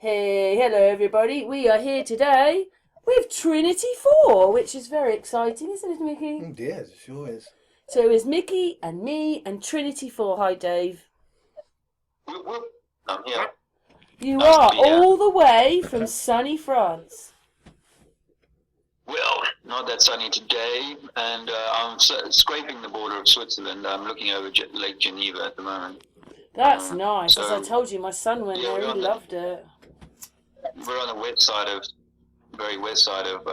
Hey, hello everybody. We are here today with Trinity 4, which is very exciting, isn't it, Mickey? Oh dear, it sure is. So it's Mickey and me and Trinity 4. Hi, Dave. Whoop, whoop. I'm here. You Nice to are be here. all the way from sunny France. Well, not that sunny today, and I'm scraping the border of Switzerland. I'm looking over Lake Geneva at the moment. That's nice. As I So, told you, my son went yeah, there. He loved it. we're on the very west side of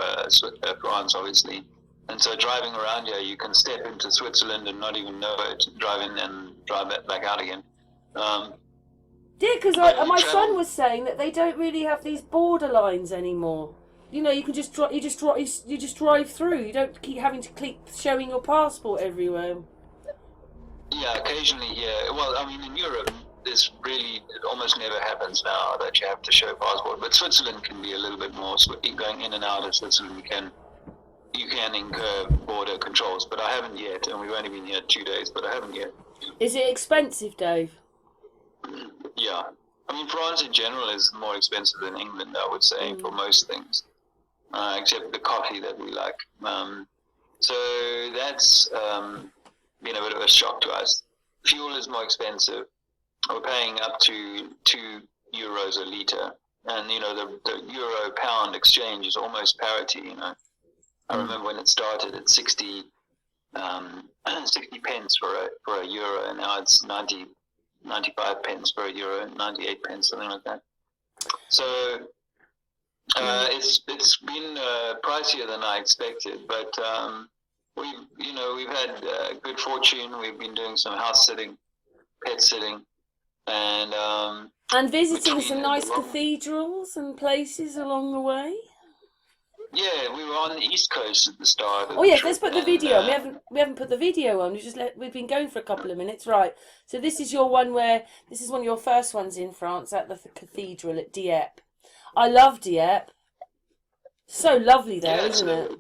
France, obviously. And so driving around here, you can step into Switzerland and not even know it, drive in and drive back out again. Yeah, because But my travel- son was saying that they don't really have these border lines anymore. You know, you can just you just drive through. You don't keep having to keep showing your passport everywhere. Yeah, occasionally here. Well, I mean, in Europe, it almost never happens now that you have to show a passport. But Switzerland can be a little bit more. Going in and out of Switzerland, you can incur border controls. But I haven't yet, and we've only been here 2 days. But I haven't yet. Is it expensive, Dave? Yeah, I mean, France in general is more expensive than England, I would say, for most things, except the coffee that we like. So that's been a bit of a shock to us. Fuel is more expensive. We're paying up to €2 a litre, and the euro pound exchange is almost parity. I remember when it started at 60 pence for a euro, and now it's 95 pence for a euro, 98 pence, something like that. So it's been pricier than I expected, but we've had good fortune. We've been doing some house sitting, pet sitting, and visiting some nice cathedrals and places along the way. Yeah, we were on the East Coast at the start. Oh yes, let's put the video on. We haven't put the video on. We've been going for a couple of minutes, right? So this is one of your first ones in France at the cathedral at Dieppe. I love Dieppe. So lovely there, isn't it?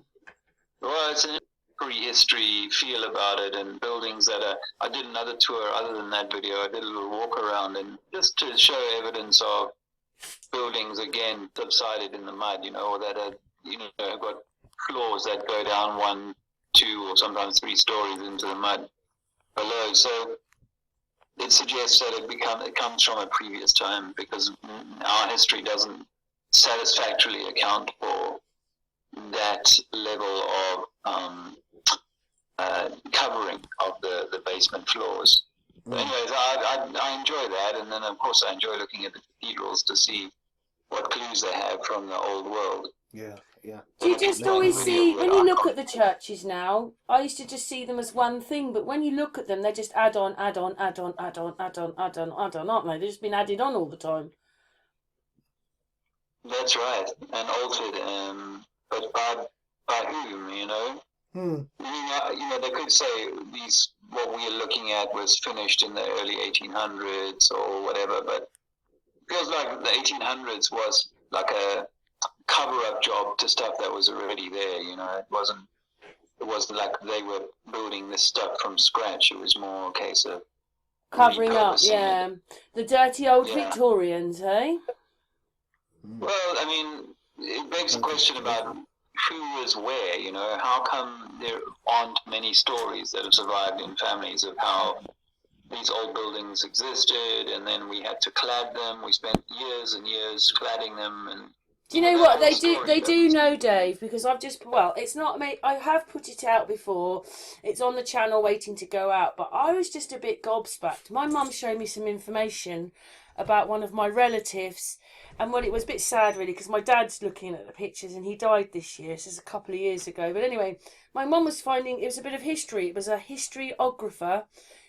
Well, it's an prehistory feel about it, and buildings that are. I did another tour other than that video. I did a little walk around, and just to show evidence of buildings again subsided in the mud, or that are. I've got floors that go down 1, 2, or sometimes 3 stories into the mud below. So it suggests that it comes from a previous time, because our history doesn't satisfactorily account for that level of covering of the basement floors. But anyways, I enjoy that, and then of course I enjoy looking at the cathedrals to see what clues they have from the old world. Yeah. Do you just always see, when you look at the churches now, I used to just see them as one thing, but when you look at them, they just add on, aren't they? They've just been added on all the time. That's right, and altered, but by whom, I mean, they could say what we're looking at was finished in the early 1800s or whatever, but it feels like the 1800s was like a cover-up job to stuff that was already there. It wasn't like they were building this stuff from scratch. It was more a case of covering up. Yeah, the dirty old Victorians, eh? Well, I mean, it begs the question about who was where. How come there aren't many stories that have survived in families of how these old buildings existed, and then we had to clad them. We spent years and years cladding them, and do you know what they do? They do know, Dave, because it's not me. I have put it out before. It's on the channel waiting to go out, but I was just a bit gobsmacked. My mum showed me some information about one of my relatives, and it was a bit sad really, because my dad's looking at the pictures and he died this year. So it's a couple of years ago. But anyway, my mum was finding, it was a bit of history. It was a historiographer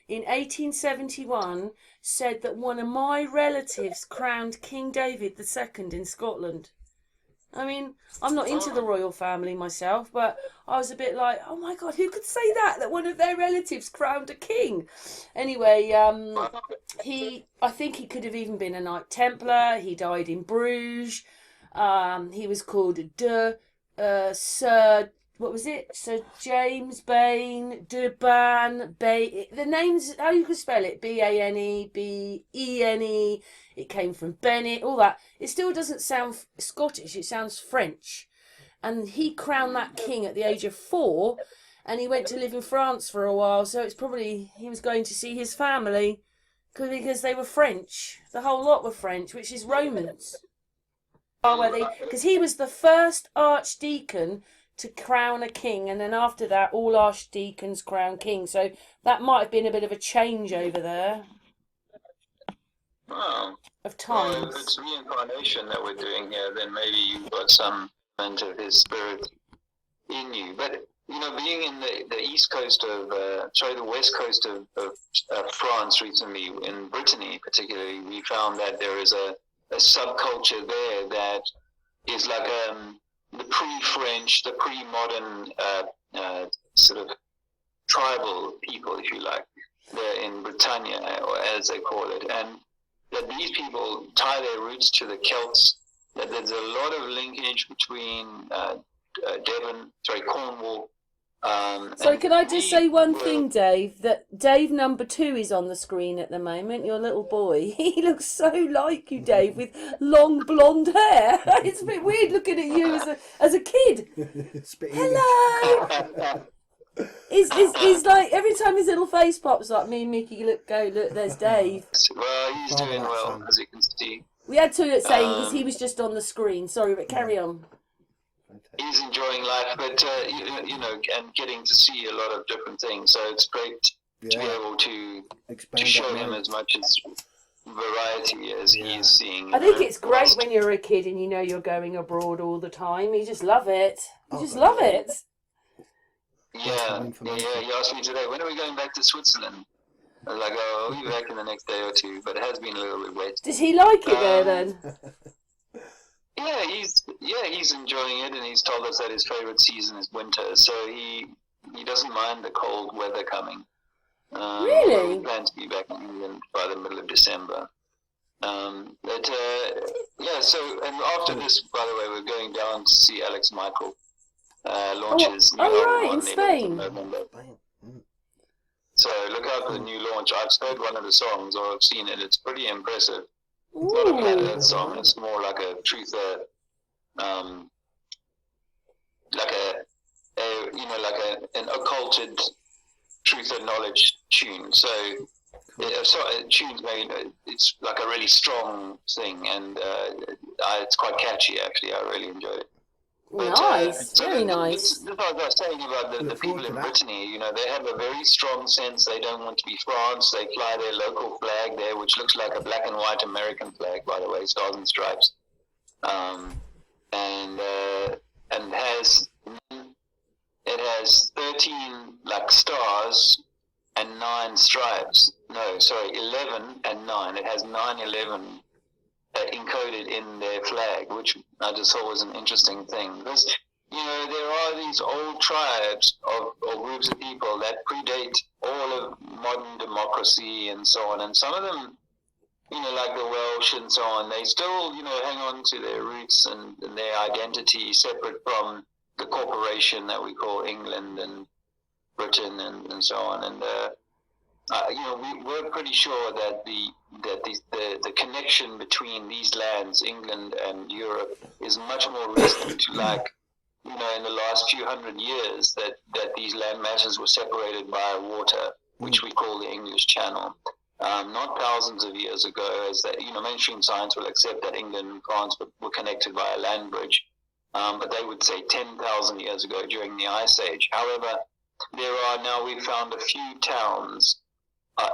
in 1871 said that one of my relatives crowned King David II in Scotland. I mean, I'm not into the royal family myself, but I was a bit like, oh my God, who could say that one of their relatives crowned a king? Anyway, I think he could have even been a Knight Templar. He died in Bruges. He was called Sir what was it? So James Bain, Durban, Bain. The names, how you can spell it? Bane, Bene. It came from Bennett. All that. It still doesn't sound Scottish. It sounds French. And he crowned that king at the age of 4, and he went to live in France for a while. So it's probably he was going to see his family because they were French. The whole lot were French, which is Romans. Because he was the first archdeacon to crown a king, and then after that, all archdeacons crown kings. So that might have been a bit of a change over there. Oh. Of times. Well, if it's reincarnation that we're doing here, then maybe you've got some element of his spirit in you. But being in the east coast of, the west coast of France recently, in Brittany particularly, we found that there is a subculture there that is like the pre-French, the pre-modern sort of tribal people, if you like, there in Britannia, or as they call it, and that these people tie their roots to the Celts, that there's a lot of linkage between Cornwall. Sorry, can I just say one thing, Dave? That Dave number 2 is on the screen at the moment, your little boy. He looks so like you, Dave, with long blonde hair. It's a bit weird looking at you as a kid. Hello! He's like, every time his little face pops up, me and Mickey look, there's Dave. Well, he's doing well, as you can see. We had to say because he was just on the screen. Sorry, but carry on. He's enjoying life, but and getting to see a lot of different things. So it's great to be able to show him as much as variety as he is seeing. I think it's great when you're a kid and you're going abroad all the time. You just love it. You just love it. Yeah. He asked me today, when are we going back to Switzerland? I was like, I'll be back in the next day or two, but it has been a little bit wet. Does he like it there then? Yeah, he's enjoying it, and he's told us that his favorite season is winter, so he doesn't mind the cold weather coming. Really? We plan to be back in England by the middle of December. So, and after this, by the way, we're going down to see Alex Michael launch his new album in Spain. November. So look out for the new launch. I've heard one of the songs, or I've seen it. It's pretty impressive. It's not a ballad song. It's more like a truther, an occulted truther knowledge tune. So tunes, it's like a really strong thing, and it's quite catchy. Actually, I really enjoyed it. But, nice, very nice. This is what I was saying about the people in Brittany. They have a very strong sense. They don't want to be France. They fly their local flag there, which looks like a black and white American flag, by the way, stars and stripes, and it has 13 like stars and 9 stripes. No, sorry, 11 and 9. It has 9/11. Encoded in their flag, which I just thought was an interesting thing, because there are these old tribes or groups of people that predate all of modern democracy and so on, and some of them, like the Welsh and so on, they still hang on to their roots and their identity separate from the corporation that we call England and Britain and so on, and we're pretty sure that the connection between these lands, England and Europe, is much more recent to in the last few hundred years that these land masses were separated by water, which we call the English Channel. Not thousands of years ago, as that mainstream science will accept that England and France were connected by a land bridge, but they would say 10,000 years ago during the Ice Age. However, we've found a few towns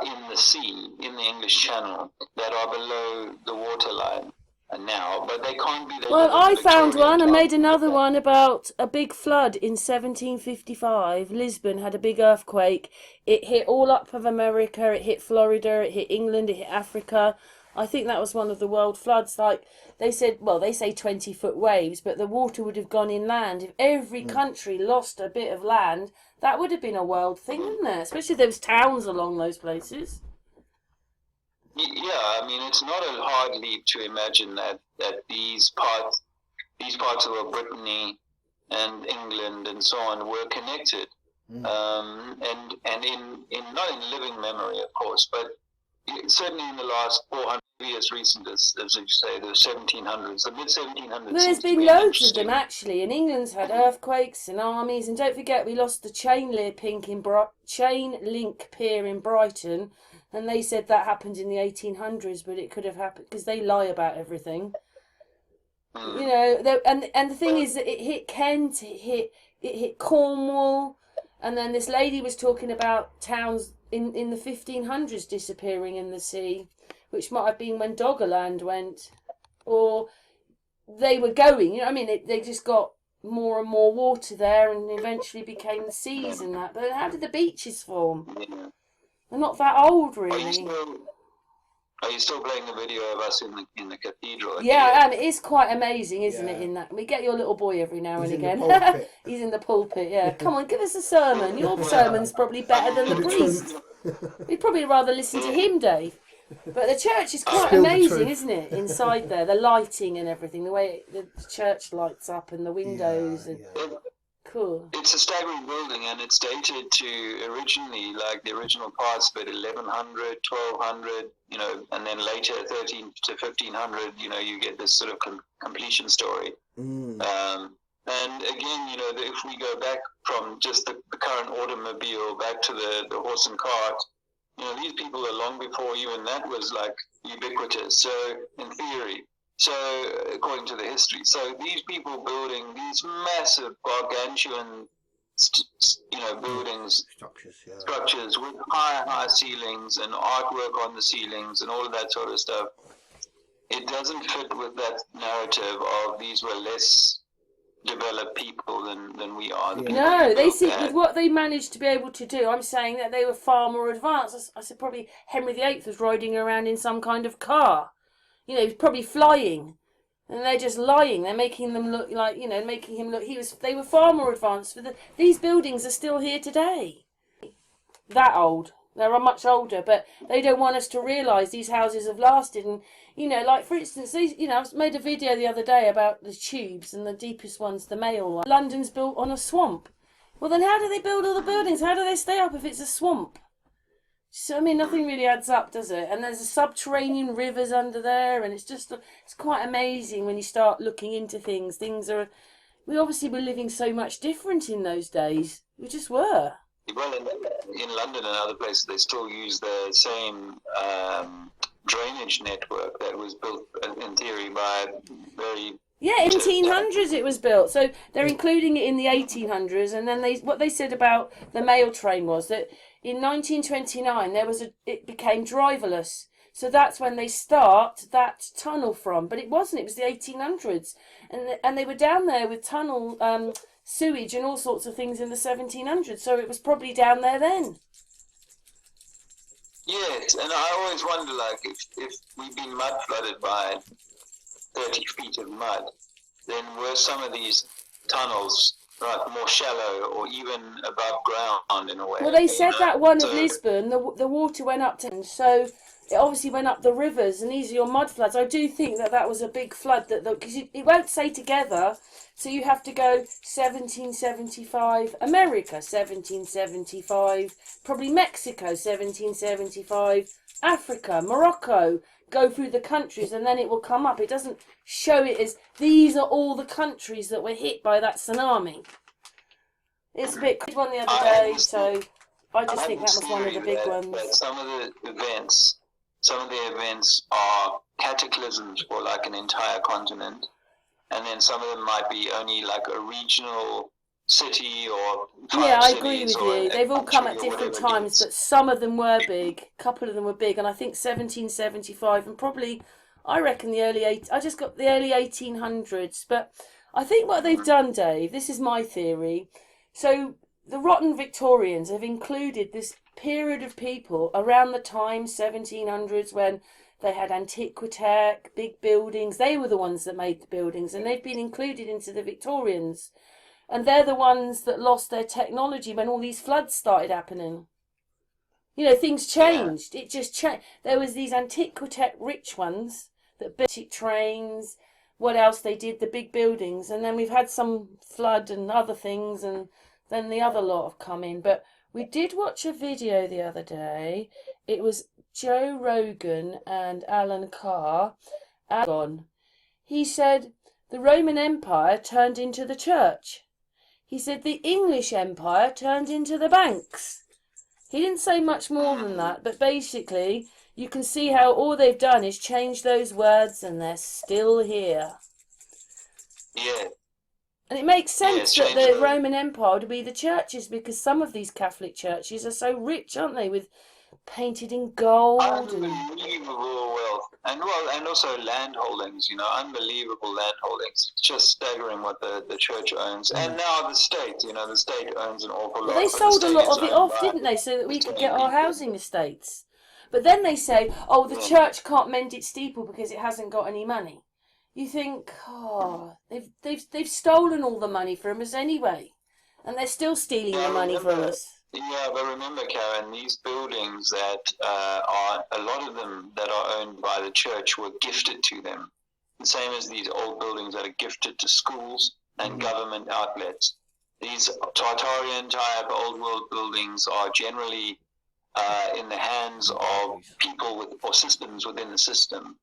in the sea, in the English Channel, that are below the waterline now, but they can't be. Well, I found one. I made another one about a big flood in 1755. Lisbon had a big earthquake. It hit all up of America. It hit Florida. It hit England. It hit Africa. I think that was one of the world floods. Like they said, they say 20-foot waves, but the water would have gone inland. If every country lost a bit of land, that would have been a world thing, wouldn't it? Especially if there was towns along those places. Yeah, I mean, it's not a hard leap to imagine that these parts of Brittany and England and so on were connected. And in not in living memory, of course, but certainly in the last 400 years recent, as you say, the 1700s, the mid 1700s. There's been loads of them actually, and England's had earthquakes, tsunamis, and don't forget we lost the chain link pier in Brighton, and they said that happened in the 1800s, but it could have happened because they lie about everything. You know, and the thing is that it hit Kent, it hit Cornwall, and then this lady was talking about towns in the 1500s disappearing in the sea, which might have been when Doggerland went, or they were going. You know, what I mean, they just got more and more water there, and eventually became the seas and that. But how did the beaches form? They're not that old, really. Are you still playing the video of us in the cathedral? Yeah, I am. It is quite amazing, isn't it? In that we get your little boy every now and again. He's in the pulpit. Yeah, come on, give us a sermon. Your sermon's probably better than the priest. We'd probably rather listen to him, Dave. But the church is quite amazing, isn't it? Inside there, the lighting and everything, the way the church lights up and the windows and. Cool. It's a staggering building, and it's dated to originally, like the original parts of it, 1100, 1200, you know, and then later 13 to 1500, you know, you get this sort of completion story. And again, you know, if we go back from just the current automobile back to the horse and cart, you know, these people are long before even that was like ubiquitous. So in theory. So, according to the history, so these people building these massive, gargantuan, you know, buildings, structures with high ceilings and artwork on the ceilings and all of that sort of stuff, it doesn't fit with that narrative of these were less developed people than we are. No, they see with what they managed to be able to do. I'm saying that they were far more advanced. I said probably Henry VIII was riding around in some kind of car. You know, he's probably flying, and they're just lying. They're making them look like, you know, making him look. They were far more advanced. These buildings are still here today. That old. They're much older, but they don't want us to realise these houses have lasted. And you know, like for instance, you know, I made a video the other day about the tubes and the deepest ones, the Mail one. London's built on a swamp. Well, then how do they build all the buildings? How do they stay up if it's a swamp? So, I mean, nothing really adds up, does it? And there's a subterranean rivers under there, and it's quite amazing when you start looking into things. We obviously were living so much different in those days. We just were. Well, in London and other places, they still use the same drainage network that was built, in theory, by very... Yeah, 1800s it was built. So they're including it in the 1800s, and then what they said about the mail train was that in 1929 it became driverless. So that's when they start that tunnel from. But it wasn't. It was the 1800s, and they were down there with tunnel sewage and all sorts of things in the 1700s. So it was probably down there then. Yes, and I always wonder, like, if we've been mud flooded by 30 feet of mud, then were some of these tunnels more shallow or even above ground in a way? Well, they said that one of Lisbon, the water went up to, so it obviously went up the rivers, and these are your mud floods. I do think that was a big flood, because it won't say together, so you have to go 1775, America 1775, probably Mexico 1775, Africa, Morocco, go through the countries, and then it will come up. It doesn't show it as these are all the countries that were hit by that tsunami. It's a bit one the other day, so I just think that was one of the big ones. But some of the events are cataclysms for like an entire continent, and then some of them might be only like a regional city or I agree with you. They've all come at different times, but some of them were big. A couple of them were big, and I think 1775 and probably, I reckon I just got the early 1800s. But I think what they've done, Dave, this is my theory. So the rotten Victorians have included this period of people around the time 1700s when they had antiquitech, big buildings. They were the ones that made the buildings, and they've been included into the Victorians. And they're the ones that lost their technology when all these floods started happening. You know, things changed. Yeah. It just changed. There was these antiquitech rich ones that built trains, what else they did, the big buildings, and then we've had some flood and other things, and then the other lot have come in. But we did watch a video the other day. It was Joe Rogan and Alan Carr. He said the Roman Empire turned into the church. He said the English Empire turned into the banks. He didn't say much more than that, but basically you can see how all they've done is change those words and they're still here. Yeah. And it makes sense that the Roman Empire would be the churches, because some of these Catholic churches are so rich, aren't they, with painted in gold. Unbelievable wealth. And also land holdings, unbelievable land holdings. It's just staggering what the church owns. And now the state, the state owns an awful lot. They sold a lot of it off, didn't they, so that we could get our housing estates. But then they say, oh, the church can't mend its steeple because it hasn't got any money. You think, oh, they've stolen all the money from us anyway, and they're still stealing the money from us. Yeah, but remember, Karen, these buildings that are, a lot of them that are owned by the church were gifted to them. The same as these old buildings that are gifted to schools and government outlets. These Tartarian type old world buildings are generally in the hands of people or systems within the system.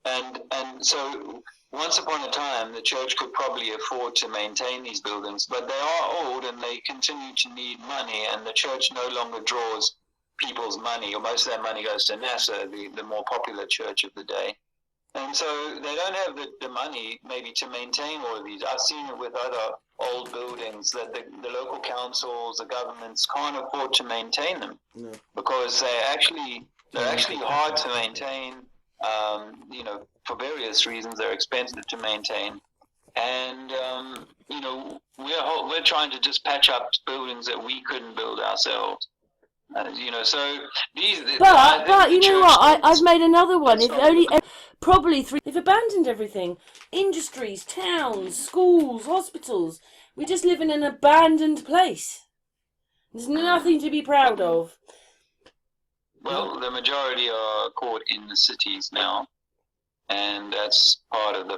And so once upon a time, the church could probably afford to maintain these buildings, but they are old and they continue to need money, and the church no longer draws people's money, or most of that money goes to NASA, the more popular church of the day. And so they don't have the money maybe to maintain all of these. I've seen it with other old buildings that the local councils, the governments can't afford to maintain them because they're actually hard to maintain. For various reasons, they're expensive to maintain, and we're trying to just patch up buildings that we couldn't build ourselves. So these. But you know what? I've made another one. Probably 3. They've abandoned everything: industries, towns, schools, hospitals. We just live in an abandoned place. There's nothing to be proud of. Well, the majority are caught in the cities now, and that's part of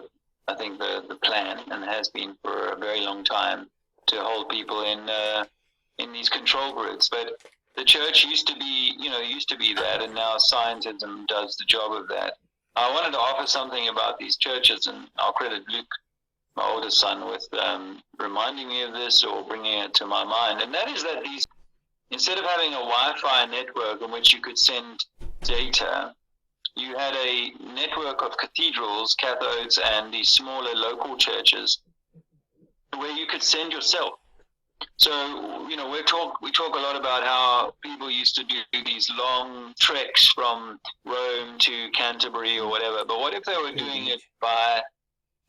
I think the plan, and has been for a very long time, to hold people in these control grids. But the church used to be that, and now scientism does the job of that. I wanted to offer something about these churches, and I'll credit Luke, my oldest son, with reminding me of this or bringing it to my mind, and that is that instead of having a Wi-Fi network in which you could send data, you had a network of cathedrals, cathodes, and these smaller local churches where you could send yourself. So, we talk a lot about how people used to do these long treks from Rome to Canterbury or whatever, but what if they were doing it by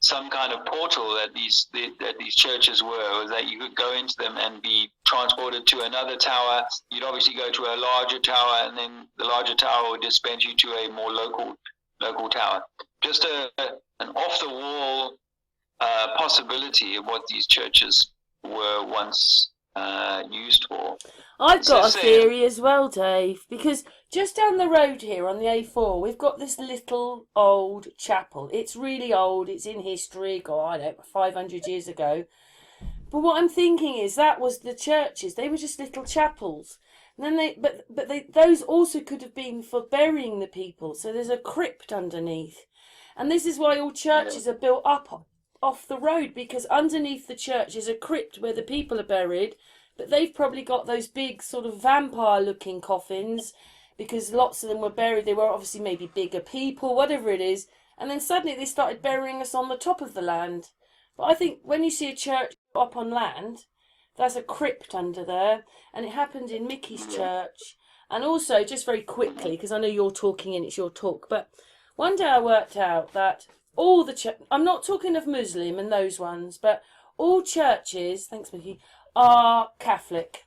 some kind of portal that these churches was that you could go into them and be transported to another tower. You'd obviously go to a larger tower, and then the larger tower would dispense you to a more local tower. Just an off-the-wall possibility of what these churches were once used for. I've got a theory as well, Dave, because just down the road here on the A4, we've got this little old chapel. It's really old. It's in history. God, I don't know, 500 years ago. But what I'm thinking is that was the churches. They were just little chapels. And then those also could have been for burying the people. So there's a crypt underneath. And this is why all churches are built up off the road, because underneath the church is a crypt where the people are buried. But they've probably got those big sort of vampire-looking coffins, because lots of them were buried. They were obviously maybe bigger people, whatever it is. And then suddenly they started burying us on the top of the land. But I think when you see a church up on land, that's a crypt under there. And it happened in Mickey's church. And also, just very quickly, because I know you're talking and it's your talk, but one day I worked out that all the I'm not talking of Muslim and those ones, but all churches, thanks Mickey, are Catholic.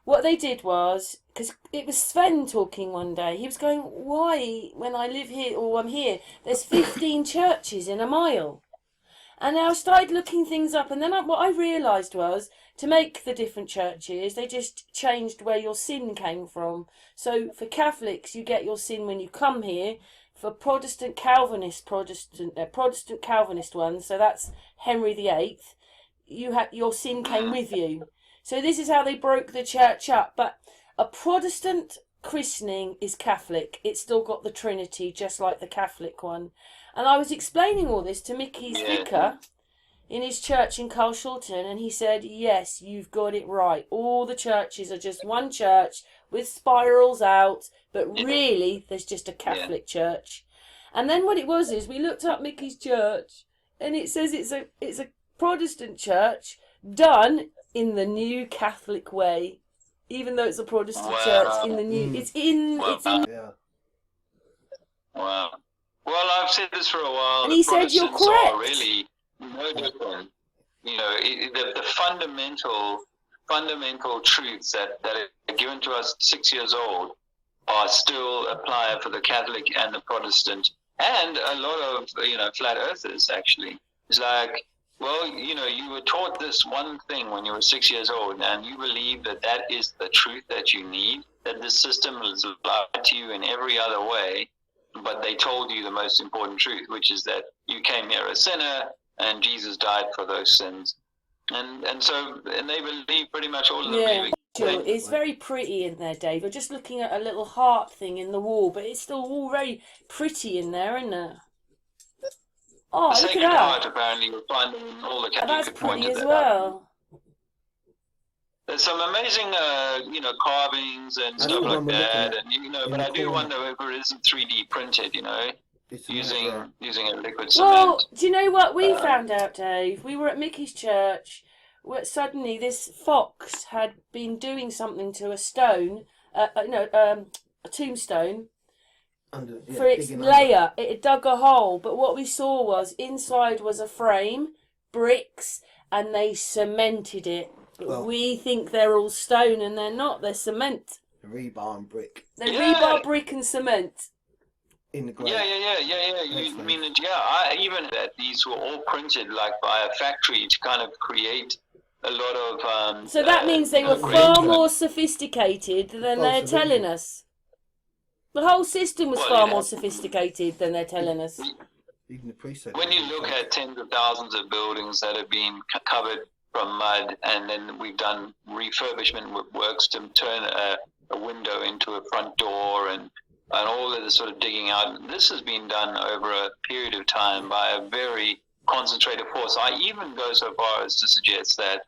What they did was, because it was Sven talking one day, he was going, why, when I live here, or I'm here, there's 15 churches in a mile? And I started looking things up, and then what I realised was, to make the different churches, they just changed where your sin came from. So for Catholics, you get your sin when you come here. for Protestant Calvinist ones, so that's Henry VIII, your sin came with you. So this is how they broke the church up. But a Protestant christening is Catholic. It's still got the Trinity, just like the Catholic one. And I was explaining all this to Mickey's vicar in his church in Carshalton, and he said, yes, you've got it right. All the churches are just one church with spirals out, but really there's just a Catholic church. And then what it was is we looked up Mickey's church, and it says it's a Protestant church done in the new Catholic way, even though it's a Protestant church in the new. It's in. Wow. Well, I've said this for a while. And he said you're correct. Are really no different. You know, the fundamental truths that are given to us 6 years old are still apply for the Catholic and the Protestant, and a lot of flat earthers actually. It's like, well, you were taught this one thing when you were 6 years old, and you believe that is the truth that you need, that this system has lied to you in every other way, but they told you the most important truth, which is that you came here a sinner and Jesus died for those sins. And they believe pretty much all of them. It's very pretty in there, Dave. We're just looking at a little heart thing in the wall, but it's still all very pretty in there, isn't it? Oh, the look at Sacred that. Heart, apparently, you'll find in all the Catholic. That's pretty as well. There's some amazing, carvings and stuff like that, and but I do wonder if it isn't 3D printed, using a liquid cement. Well, do you know what we found out, Dave? We were at Mickey's church, where suddenly this fox had been doing something to a stone, a tombstone. For its layer, it had dug a hole, but what we saw was inside was a frame, bricks, and they cemented it. But we think they're all stone, and they're not. They're cement. Rebar and brick. They're rebar, brick, and cement. In the ground. Yeah. You mean that? Yeah, I even that these were all printed like by a factory to kind of create a lot of. So that means they were far more sophisticated than they're telling us. The whole system was far more sophisticated than they're telling us. Even the priest. When you look at tens of thousands of buildings that have been covered from mud, and then we've done refurbishment works to turn a window into a front door, and all of the sort of digging out. This has been done over a period of time by a very concentrated force. I even go so far as to suggest that,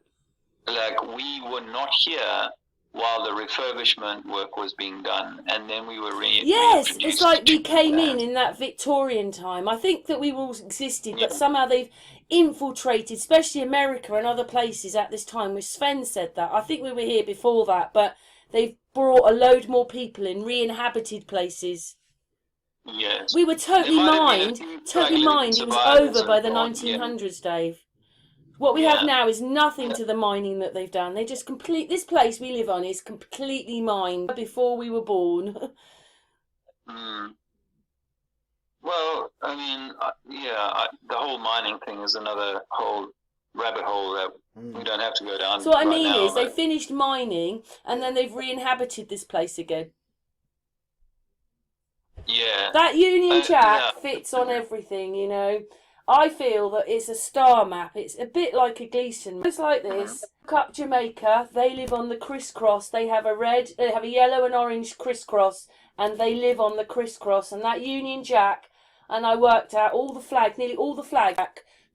like, we were not here while the refurbishment work was being done, and then we were Yes, it's like we came in that Victorian time. I think that we all existed, but somehow they've infiltrated, especially America and other places at this time, which Sven said that. I think we were here before that, but they've brought a load more people in, re-inhabited places. Yes. We were totally mined. Totally mined. It was over by the 1900s, Dave. What we have now is nothing to the mining that they've done. They just this place we live on is completely mined before we were born. Well, I mean, the whole mining thing is another whole rabbit hole that we don't have to go down. So what I mean is they finished mining and then they've re-inhabited this place again. Yeah. That Union Jack fits on everything, I feel that it's a star map. It's a bit like a Gleason. It's like this. Look up Jamaica. They live on the crisscross. They have a yellow and orange crisscross, and they live on the crisscross. And that Union Jack, and I worked out nearly all the flag,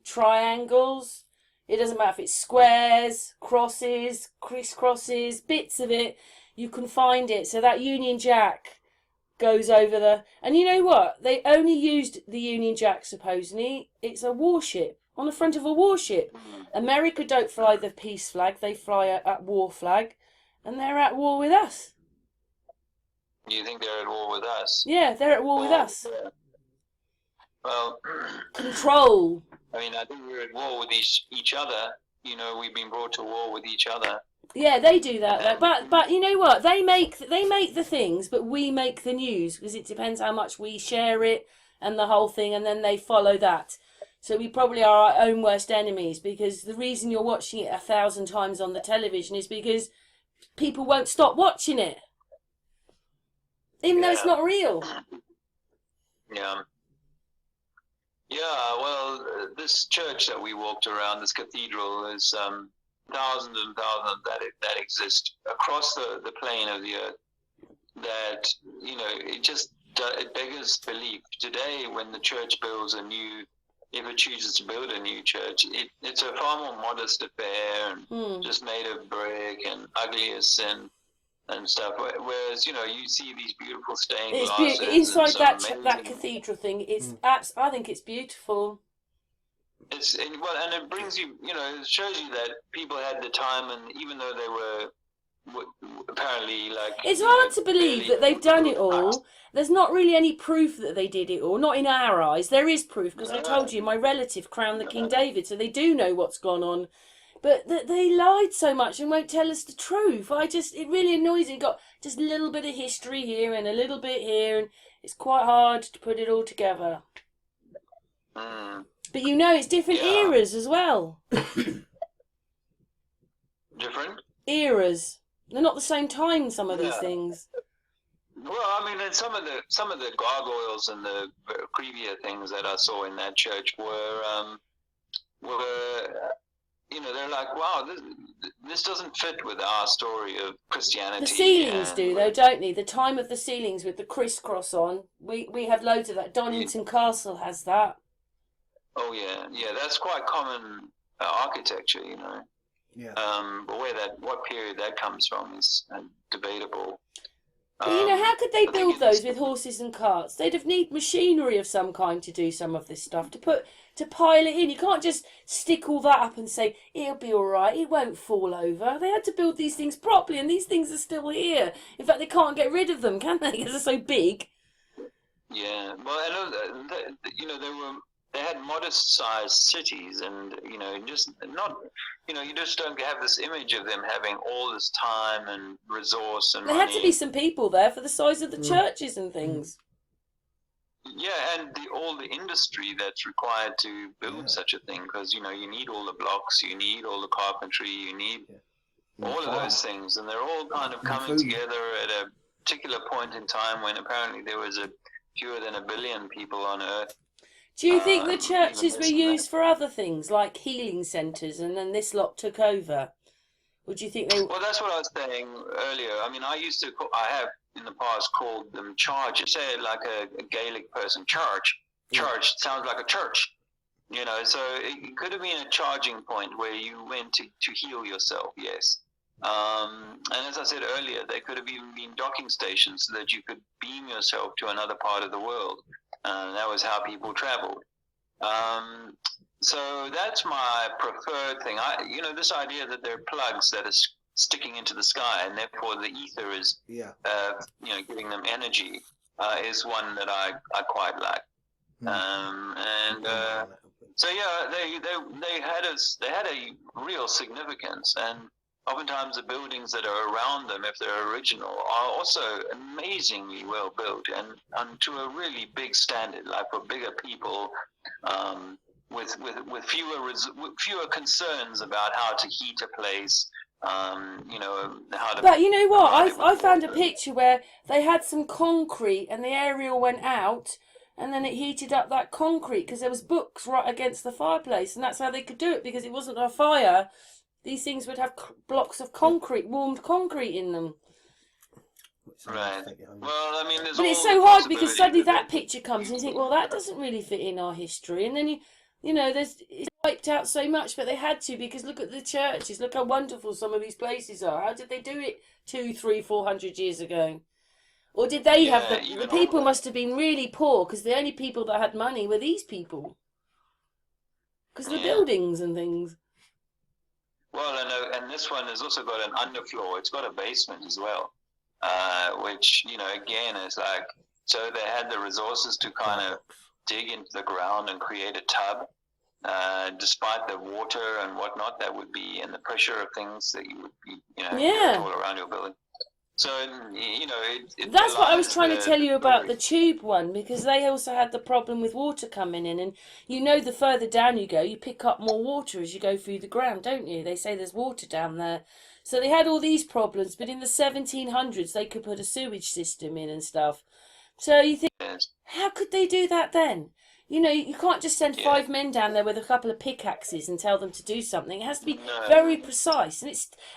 triangles. It doesn't matter if it's squares, crosses, crisscrosses, bits of it. You can find it. So that Union Jack goes over and you know what? They only used the Union Jack supposedly. It's a warship on the front of a warship. America don't fly the peace flag; they fly at war flag, and they're at war with us. You think they're at war with us? Yeah, they're at war with us. Yeah. Well, control. I mean, I think we're at war with each other. We've been brought to war with each other. Yeah, they do that, but you know what? They make the things, but we make the news because it depends how much we share it and the whole thing, and then they follow that. So we probably are our own worst enemies, because the reason you're watching it 1,000 times on the television is because people won't stop watching it, even though it's not real. Yeah. Yeah, well, this church that we walked around, this cathedral, is thousands and thousands that exist across the plane of the earth. That, you know, it beggars belief. Today, when the church builds if it chooses to build a new church, it's a far more modest affair and just made of brick and ugly as sin and stuff. Whereas, you know, you see these beautiful stained It's glasses inside that amazing... cathedral thing. It's I think it's beautiful. And it brings you, you know, it shows you that people had the time, and even though they were apparently like, it's hard to believe that they've done it all. There's not really any proof that they did it all, not in our eyes. There is proof, because I told you my relative crowned the King David, so they do know what's gone on, but that they lied so much and won't tell us the truth. It really annoys me. Got just a little bit of history here and a little bit here, and it's quite hard to put it all together. But you know, it's different eras as well. Different eras. They're not the same time, some of these things. Well, I mean, and some of the gargoyles and the creepier things that I saw in that church were you know, they're like, wow, this doesn't fit with our story of Christianity. The ceilings do, though, don't they? The time of the ceilings with the crisscross on. We have loads of that. Donington Castle has that. Oh yeah, that's quite common architecture, you know. Yeah. But what period that comes from is debatable. But, you know, how could they build those with horses and carts? They'd have need machinery of some kind to do some of this stuff, to pile it in. You can't just stick all that up and say, it'll be all right, it won't fall over. They had to build these things properly, and these things are still here. In fact, they can't get rid of them, can they? Because they're so big. Yeah, well, I know, you know, they had modest-sized cities, and, you know, just not, you know, you just don't have this image of them having all this time and resource and There money. had to be some people there for the size of the churches and things. Yeah, and all the industry that's required to build such a thing, because, you know, you need all the blocks, you need all the carpentry, you need all of those things, and they're all kind of coming together at a particular point in time when apparently there was fewer than 1 billion people on Earth. Do you think the churches were used for other things, like healing centres, and then this lot took over? Or do you think they... Well, that's what I was saying earlier. I mean, I have in the past called them charges. Say it like a Gaelic person, charge. Charge sounds like a church, you know, so it could have been a charging point where you went to heal yourself, yes. And as I said earlier, they could have even been docking stations so that you could beam yourself to another part of the world. That was how people traveled. So that's my preferred thing. You know, this idea that there are plugs that are sticking into the sky, and therefore the ether is, you know, giving them energy, is one that I quite like. So yeah, they had a real significance, and oftentimes the buildings that are around them, if they're original, are also amazingly well built and to a really big standard, like for bigger people, with fewer concerns about how to heat a place, you know, how to... But you know what? I found a picture where they had some concrete and the aerial went out, and then it heated up that concrete because there was books right against the fireplace, and that's how they could do it, because it wasn't a fire. These things would have blocks of concrete, warmed concrete in them. Right. Well, I mean, but it's so hard because suddenly that picture comes and you think, well, that doesn't really fit in our history. And then you know, it's wiped out so much, but they had to, because look at the churches. Look how wonderful some of these places are. How did they do it 200, 300, 400 years ago? Or did they have the people must have been really poor, because the only people that had money were these people, because of the buildings and things. Well, and this one has also got an underfloor. It's got a basement as well, which, you know, again, is like, so they had the resources to kind of dig into the ground and create a tub, despite the water and whatnot that would be, and the pressure of things that you would be, you know, all around your building. So, you know, that's what I was trying to tell you about the tube one, because they also had the problem with water coming in, and you know, the further down you go, you pick up more water as you go through the ground, don't you? They say there's water down there. So they had all these problems, but in the 1700s they could put a sewage system in and stuff. So you think, Yes. how could they do that then? You know, you can't just send Yeah. 5 men down there with a couple of pickaxes and tell them to do something. It has to be No. very precise,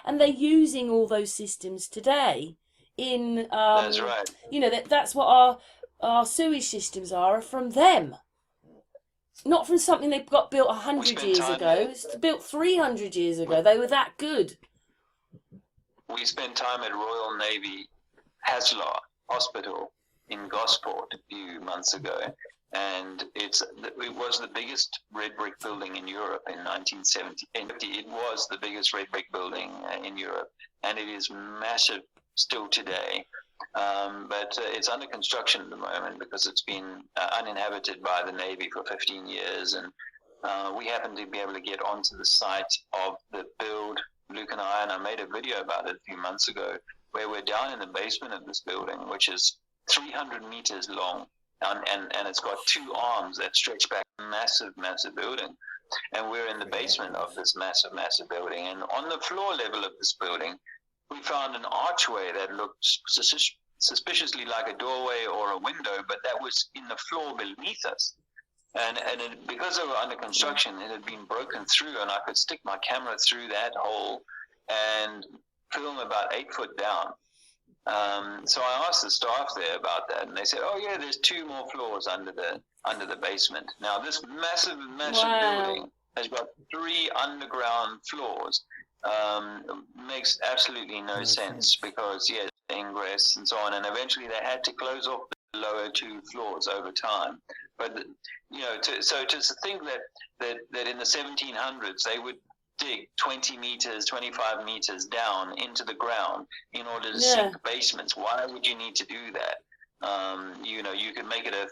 and they're using all those systems today. In That's right. You know, that's what our sewage systems are from them, not from something they've got built 100 years ago. It's built 300 years ago. They were that good. We spent time at Royal Navy Haslar Hospital in Gosport a few months ago, and it was the biggest red brick building in Europe in 1970. It was the biggest red brick building in Europe, and it is massive still today. But it's under construction at the moment because it's been uninhabited by the Navy for 15 years, and we happen to be able to get onto the site of the build. Luke and I made a video about it a few months ago, where we're down in the basement of this building, which is 300 meters long, and it's got 2 arms that stretch back. Massive building, and we're in the basement of this massive building, and on the floor level of this building we found an archway that looked suspiciously like a doorway or a window, but that was in the floor beneath us. And because they were under construction, it had been broken through, and I could stick my camera through that hole and film about 8 foot down. So I asked the staff there about that, and they said, "Oh yeah, there's 2 more floors under the basement." Now this massive building has got 3 underground floors. Makes absolutely no sense because ingress and so on, and eventually they had to close off the lower 2 floors over time. But you know, to think that in the 1700s they would dig 20 meters, 25 meters down into the ground in order to sink basements. Why would you need to do that? You know, you could make it a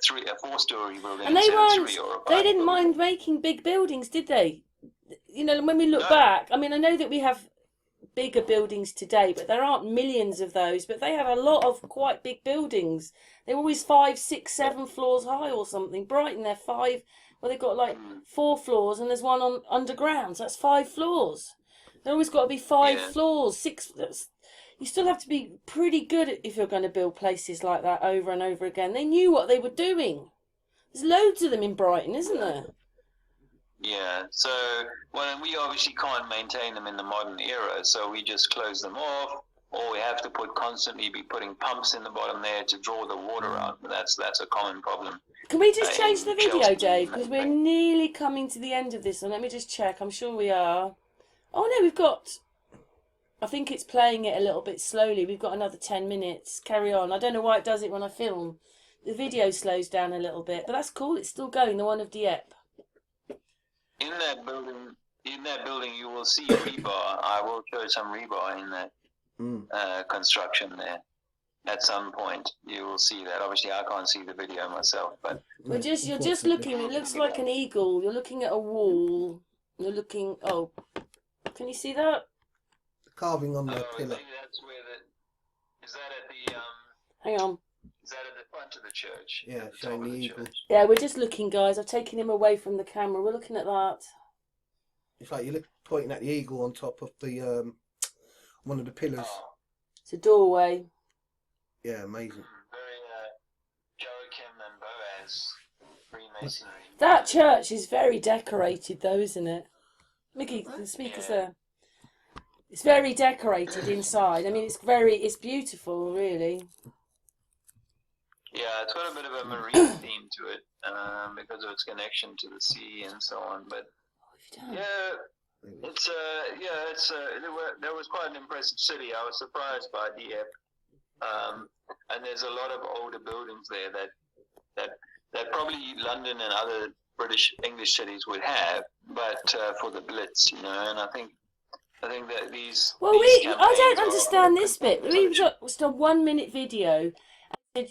4-story building. And they didn't mind making big buildings, did they? You know, when we look back, I mean, I know that we have bigger buildings today, but there aren't millions of those, but they have a lot of quite big buildings. They're always 5, 6, 7 floors high or something. Brighton, they're 5, well, they've got like 4 floors, and there's one on underground, so that's 5 floors. They've always got to be 5 floors, 6. You still have to be pretty good if you're going to build places like that over and over again. They knew what they were doing. There's loads of them in Brighton, isn't there? Yeah, so, well, we obviously can't maintain them in the modern era, so we just close them off, or we have to constantly be putting pumps in the bottom there to draw the water out. That's a common problem. Can we just change the video, Dave? Because we're nearly coming to the end of this one. Let me just check. I'm sure we are. Oh, no, we've got... I think it's playing it a little bit slowly. We've got another 10 minutes. Carry on. I don't know why it does it when I film. The video slows down a little bit, but that's cool. It's still going, the one of Dieppe. In that building, you will see rebar. I will show some rebar in that construction there. At some point, you will see that. Obviously, I can't see the video myself, but you're just looking. It looks like an eagle. You're looking at a wall. You're looking. Oh, can you see that? The carving on the pillar. I think that's where is that at the Hang on. Is that at the front of the church? Yeah, showing the eagle. Yeah, we're just looking, guys. I've taken him away from the camera. We're looking at that. It's like you're pointing at the eagle on top of the one of the pillars. It's a doorway. Yeah, amazing. Very Joachim and Boaz Freemasonry. That church is very decorated, though, isn't it? Mickey, the speaker's there. It's very decorated inside. I mean, it's beautiful, really. Yeah, it's got a bit of a marine theme to it because of its connection to the sea and so on. But there was quite an impressive city. I was surprised by Dieppe, and there's a lot of older buildings there that probably London and other British English cities would have, but for the Blitz, you know, and I think that these. Well, I don't understand this bit. We've got just a 1-minute video.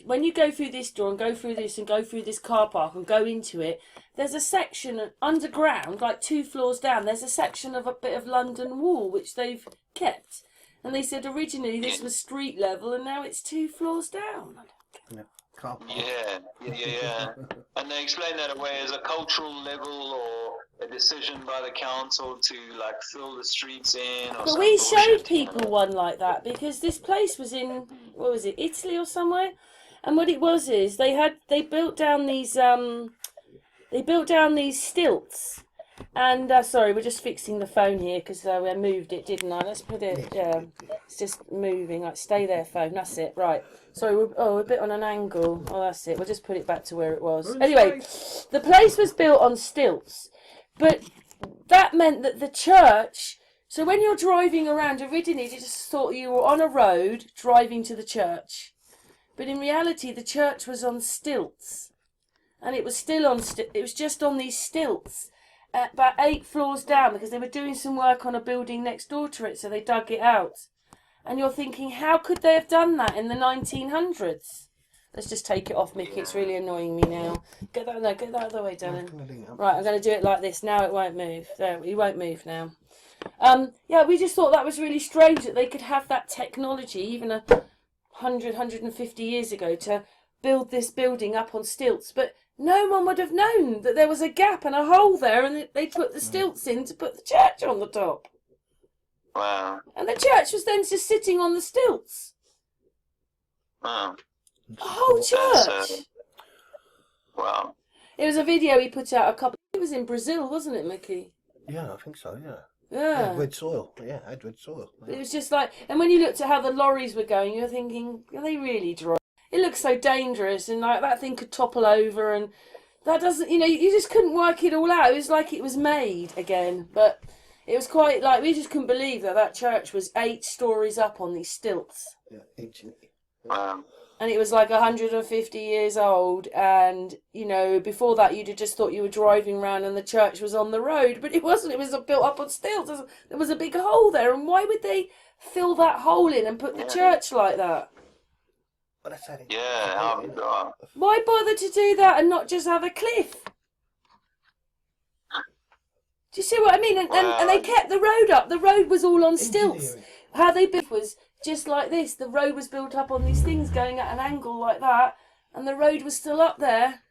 When you go through this door and go through this and go through this car park and go into it, there's a section underground, like 2 floors down. There's a section of a bit of London Wall which they've kept, and they said originally this was street level and now it's 2 floors down. Yeah, car park. Yeah. And they explain that away as a cultural level or a decision by the council to like fill the streets in. Or but we showed people one like that because this place was in, what was it, Italy or somewhere, And what it was is they built down these stilts. And sorry, we're just fixing the phone here because I moved it, didn't I? Let's put it. It's just moving. Like, stay there, phone. That's it. Right. Sorry, we're a bit on an angle. Oh, that's it. We'll just put it back to where it was. Anyway, the place was built on stilts, but that meant that the church. So when you're driving around, originally you just thought you were on a road driving to the church, but in reality the church was on stilts, and it was still on. It was just on these stilts. About 8 floors down, because they were doing some work on a building next door to it, so they dug it out. And you're thinking, how could they have done that in the 1900s? Let's just take it off, Mickey. It's really annoying me now. Get that other way, darling. Right, I'm going to do it like this. Now it won't move. There, it won't move now. Yeah, we just thought that was really strange that they could have that technology, even 150 years ago, to build this building up on stilts. But no one would have known that there was a gap and a hole there, and they put the stilts in to put the church on the top. Wow. And the church was then just sitting on the stilts. Wow. The whole church. Wow. It was a video he put out it was in Brazil, wasn't it, Mickey? Yeah, I think so, yeah. Yeah. Red soil. Yeah, had red soil. Yeah. It was just like, and when you looked at how the lorries were going, you were thinking, are they really dry? It looks so dangerous, and like that thing could topple over, and that doesn't, you just couldn't work it all out. It was like it was made again, but it was quite like, we just couldn't believe that church was 8 stories up on these stilts. Yeah, ancient. Wow. And it was like 150 years old, and before that you'd have just thought you were driving around and the church was on the road, but it wasn't. It was built up on stilts. There was a big hole there, and why would they fill that hole in and put the church like that? Well, that's how they, Yeah. Why bother to do that and not just have a cliff? Do you see what I mean? And they kept the road up. The road was all on stilts. How they built was just like this. The road was built up on these things going at an angle like that, and the road was still up there.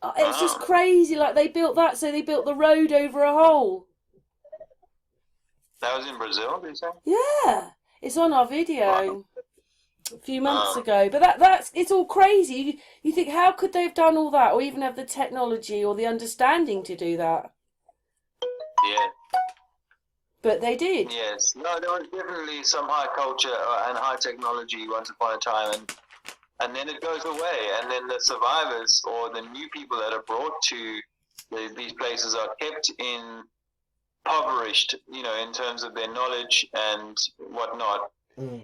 It was just crazy. Like, they built that, so they built the road over a hole. That was in Brazil, did you say? Yeah, it's on our video a few months ago. But that's it's all crazy. You think, how could they have done all that, or even have the technology or the understanding to do that? Yeah. But they did. Yes. No, there was definitely some high culture and high technology once upon a time, and then it goes away, and then the survivors or the new people that are brought to these places are kept impoverished, in terms of their knowledge and whatnot.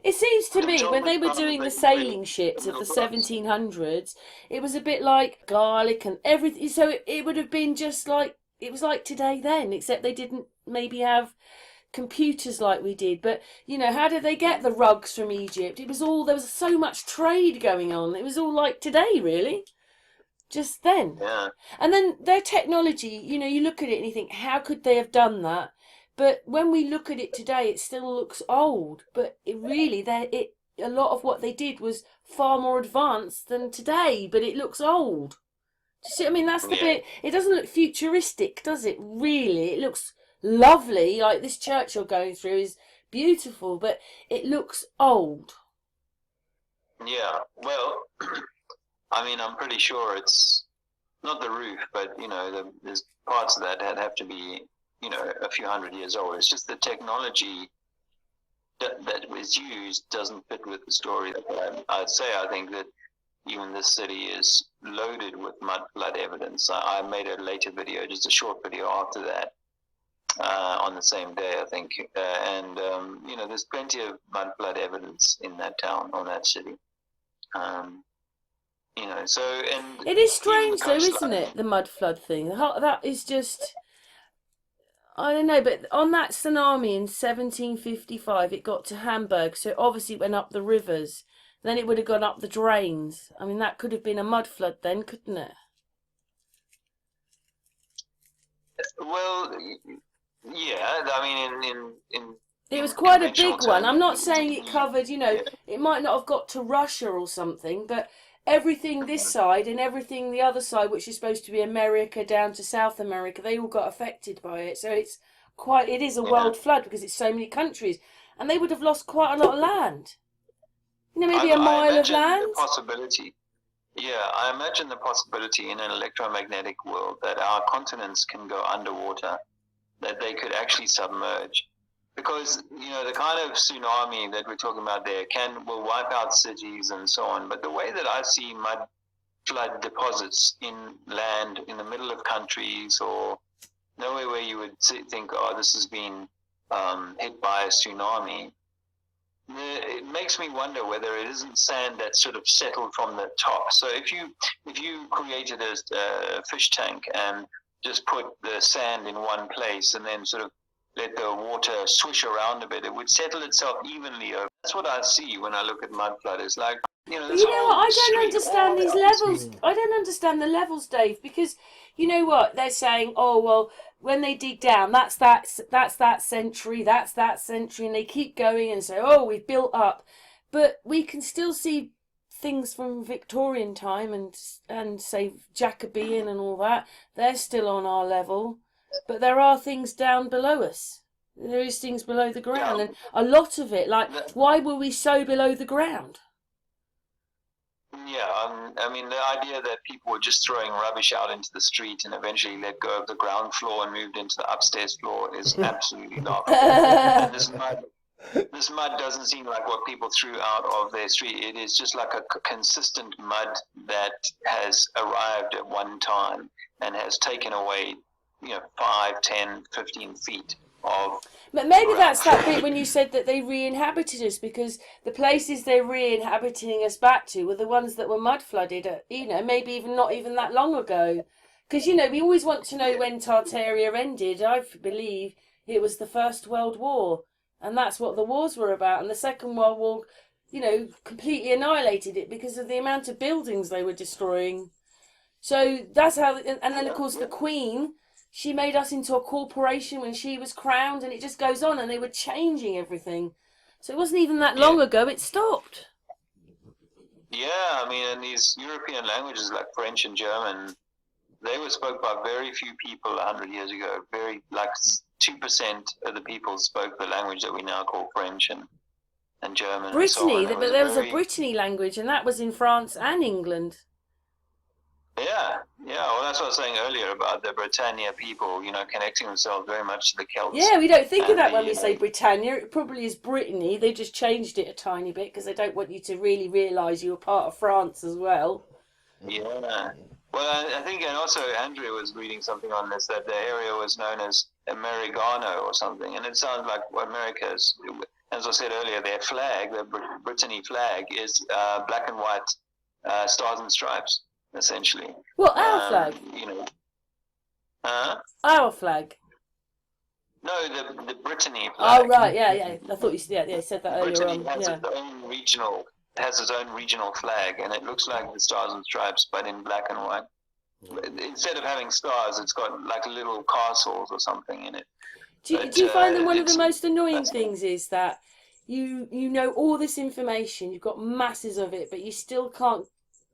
It seems to me, when they were doing the sailing ships of the 1700s, it was a bit like garlic and everything. So it would have been just like, it was like today then, except they didn't maybe have computers like we did. But how did they get the rugs from Egypt? There was so much trade going on. It was all like today, really, just then. Yeah. And then their technology, you look at it and you think, how could they have done that? But when we look at it today, it still looks old. But a lot of what they did was far more advanced than today, but it looks old. Do you see what I mean? That's the bit. It doesn't look futuristic, does it? Really, it looks lovely. Like, this church you're going through is beautiful, but it looks old. Yeah. Well, I mean, I'm pretty sure it's not the roof, but there's parts of that have to be a few hundred years old. It's just the technology that was used doesn't fit with the story. I'd say I think that even this city is loaded with mud flood evidence. I made a later video, just a short video after that, on the same day, I think. And there's plenty of mud flood evidence in that town, or that city. It is strange though, isn't it? The mud flood thing. That is just, I don't know, but on that tsunami in 1755, it got to Hamburg, so obviously it went up the rivers. Then it would have gone up the drains. I mean, that could have been a mud flood then, couldn't it? Well, yeah. I mean, it was quite a big one. I'm not saying it covered, it might not have got to Russia or something, but everything this side and everything the other side, which is supposed to be America down to South America, they all got affected by it. So it is a world flood because it's so many countries, and they would have lost quite a lot of land. maybe a mile of imagine land. the possibility. Yeah, I imagine the possibility in an electromagnetic world that our continents can go underwater, that they could actually submerge. Because, the kind of tsunami that we're talking about there will wipe out cities and so on. But the way that I see mud flood deposits in land in the middle of countries, or nowhere where you would think, oh, this has been hit by a tsunami, it makes me wonder whether it isn't sand that's sort of settled from the top. So if you created a fish tank and just put the sand in one place and then sort of let the water swish around a bit, it would settle itself evenly over. That's what I see when I look at mud flood. It's like, What? I don't understand these levels. I don't understand the levels, Dave, because you know what they're saying. Oh well, when they dig down, that's that century, that's that century, and they keep going and say, oh, we've built up, but we can still see things from Victorian time and say Jacobean and all that. They're still on our level, but there are things down below us. There is things below the ground, and a lot of it, like, why were we so below the ground? Yeah, I mean, the idea that people were just throwing rubbish out into the street and eventually let go of the ground floor and moved into the upstairs floor is absolutely not. And this mud doesn't seem like what people threw out of their street. It is just like a consistent mud that has arrived at one time and has taken away, 5, 10, 15 feet of. But maybe that's that bit when you said that they re-inhabited us, because the places they're re-inhabiting us back to were the ones that were mud flooded, maybe even not even that long ago. Because, we always want to know when Tartaria ended. I believe it was the First World War, and that's what the wars were about. And the Second World War, completely annihilated it because of the amount of buildings they were destroying. So that's how, and then of course the Queen, she made us into a corporation when she was crowned, and it just goes on, and they were changing everything. So it wasn't even that long ago it stopped. Yeah, I mean, and these European languages like French and German, they were spoke by very few people 100 years ago. Very, like 2% of the people spoke the language that we now call French and German. Brittany, and so but there was a Brittany language, and that was in France and England. Yeah. Well, that's what I was saying earlier about the Britannia people, connecting themselves very much to the Celts. Yeah, we don't think of that when we say Britannia. It probably is Brittany. They just changed it a tiny bit because they don't want you to really realise you were part of France as well. Yeah. Well, I think, and also Andrea was reading something on this, that the area was known as Americano or something, and it sounds like America's, as I said earlier, their flag, the Brittany flag, is black and white stars and stripes. Essentially. Well, our flag. Our flag. No, the Brittany flag. Oh right, yeah. I thought you said that earlier Brittany on. has its own regional flag, and it looks like the stars and stripes, but in black and white. Instead of having stars, it's got like little castles or something in it. Do you find that one of the most annoying things is that you know all this information, you've got masses of it, but you still can't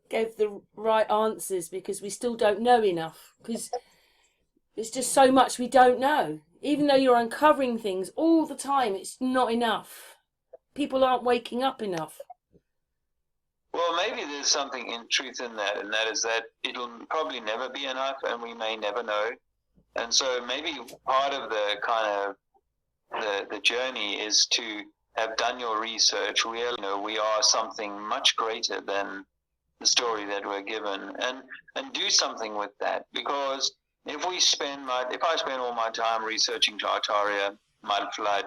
give the right answers because we still don't know enough, because it's just so much we don't know. Even though you're uncovering things all the time, it's not enough. People aren't waking up enough. Well, maybe there's something in truth in that, and that is that it'll probably never be enough, and we may never know. And so maybe part of the kind of the journey is to have done your research. We are something much greater than the story that we're given, and do something with that. Because if I spend all my time researching Tartaria, mud flood,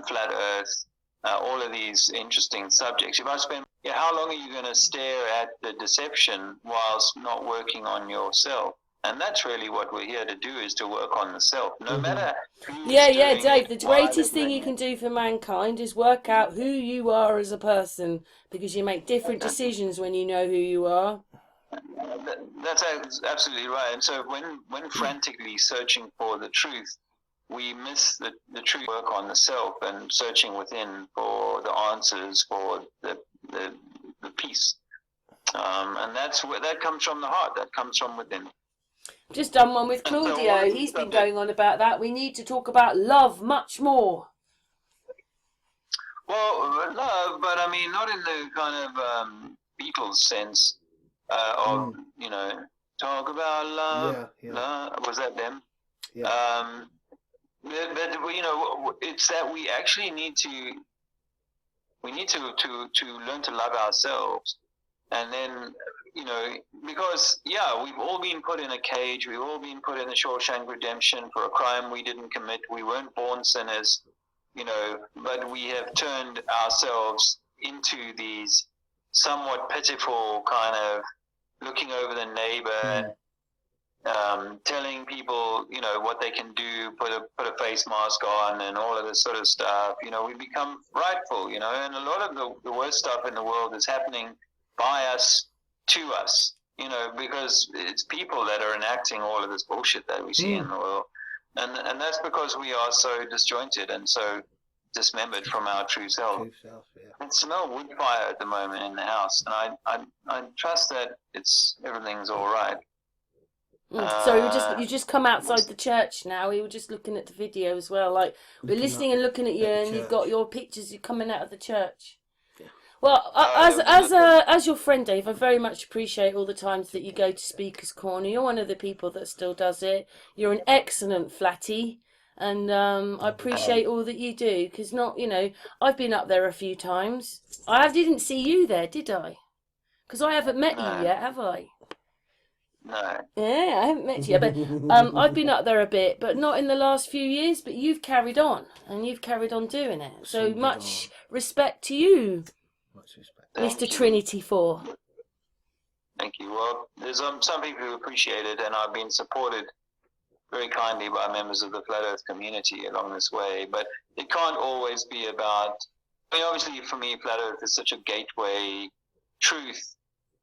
flat Earth, all of these interesting subjects, how long are you going to stare at the deception whilst not working on yourself? And that's really what we're here to do, is to work on the self, no matter who's doing Dave, it, the greatest thing you can do for mankind is work out who you are as a person, because you make different decisions when you know who you are. That's absolutely right. And so when frantically searching for the truth, we miss the true work on the self and searching within for the answers, for the peace. And that comes from the heart, that comes from within. Just done one with Claudio. He's been going on about that. We need to talk about love much more. Well, no, but I mean, not in the kind of Beatles sense of, you know, talk about love. Yeah. Love. Was that them? Yeah. But you know, it's that we actually need to learn to love ourselves, and then, you know, because we've all been put in a cage, we've all been put in the Shawshank Redemption for a crime we didn't commit. We weren't born sinners, you know, but we have turned ourselves into these somewhat pitiful kind of looking over the neighbor, telling people, you know, what they can do, put a face mask on and all of this sort of stuff. You know, we become frightful, you know, and a lot of the worst stuff in the world is happening by us, to us, you know, because it's people that are enacting all of this bullshit that we see in the world. And that's because we are so disjointed and so dismembered from our true self. I smell wood fire at the moment in the house, and I trust that everything's all right. So you just come outside the church now. We were just looking at the video as well. Like, we're listening and looking at you, and you've got your pictures. You're coming out of the church. Yeah. Well, as your friend, Dave, I very much appreciate all the times that you go to Speaker's Corner. You're one of the people that still does it. You're an excellent flatty, and I appreciate all that you do. Because I've been up there a few times. I didn't see you there, did I? Because I haven't met you yet, have I? No. Yeah, I haven't met you, but I've been up there a bit, but not in the last few years. But you've carried on, and you've carried on doing it. So much respect to you, Mr. Trinity 4. Thank you. Well, there's some people who appreciate it, and I've been supported very kindly by members of the Flat Earth community along this way. But it can't always be about. I mean, obviously, for me, Flat Earth is such a gateway truth.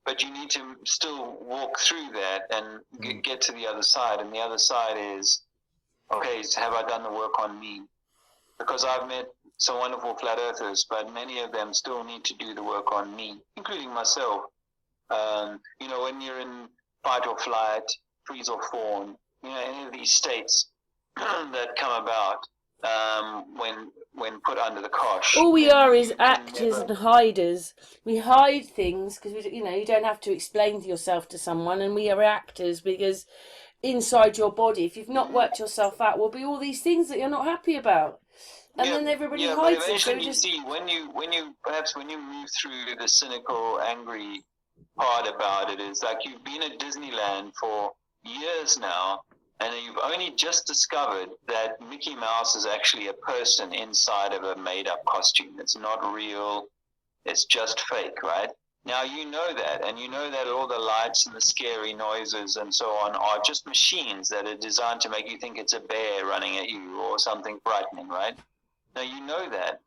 But you need to still walk through that and get to the other side. And the other side is, okay, so have I done the work on me? Because I've met some wonderful flat earthers, but many of them still need to do the work on me, including myself. You know, when you're in fight or flight, freeze or fawn, you know, any of these states that come about when put under the cosh. All we are is actors and hiders. We hide things because you don't have to explain yourself to someone, and we are actors because inside your body, if you've not worked yourself out, will be all these things that you're not happy about, and then everybody hides it. So you see, when you move through the cynical, angry part about it, is like you've been at Disneyland for years now. And you've only just discovered that Mickey Mouse is actually a person inside of a made-up costume. It's not real. It's just fake, right? Now you know that, and you know that all the lights and the scary noises and so on are just machines that are designed to make you think it's a bear running at you or something frightening, right? Now you know that.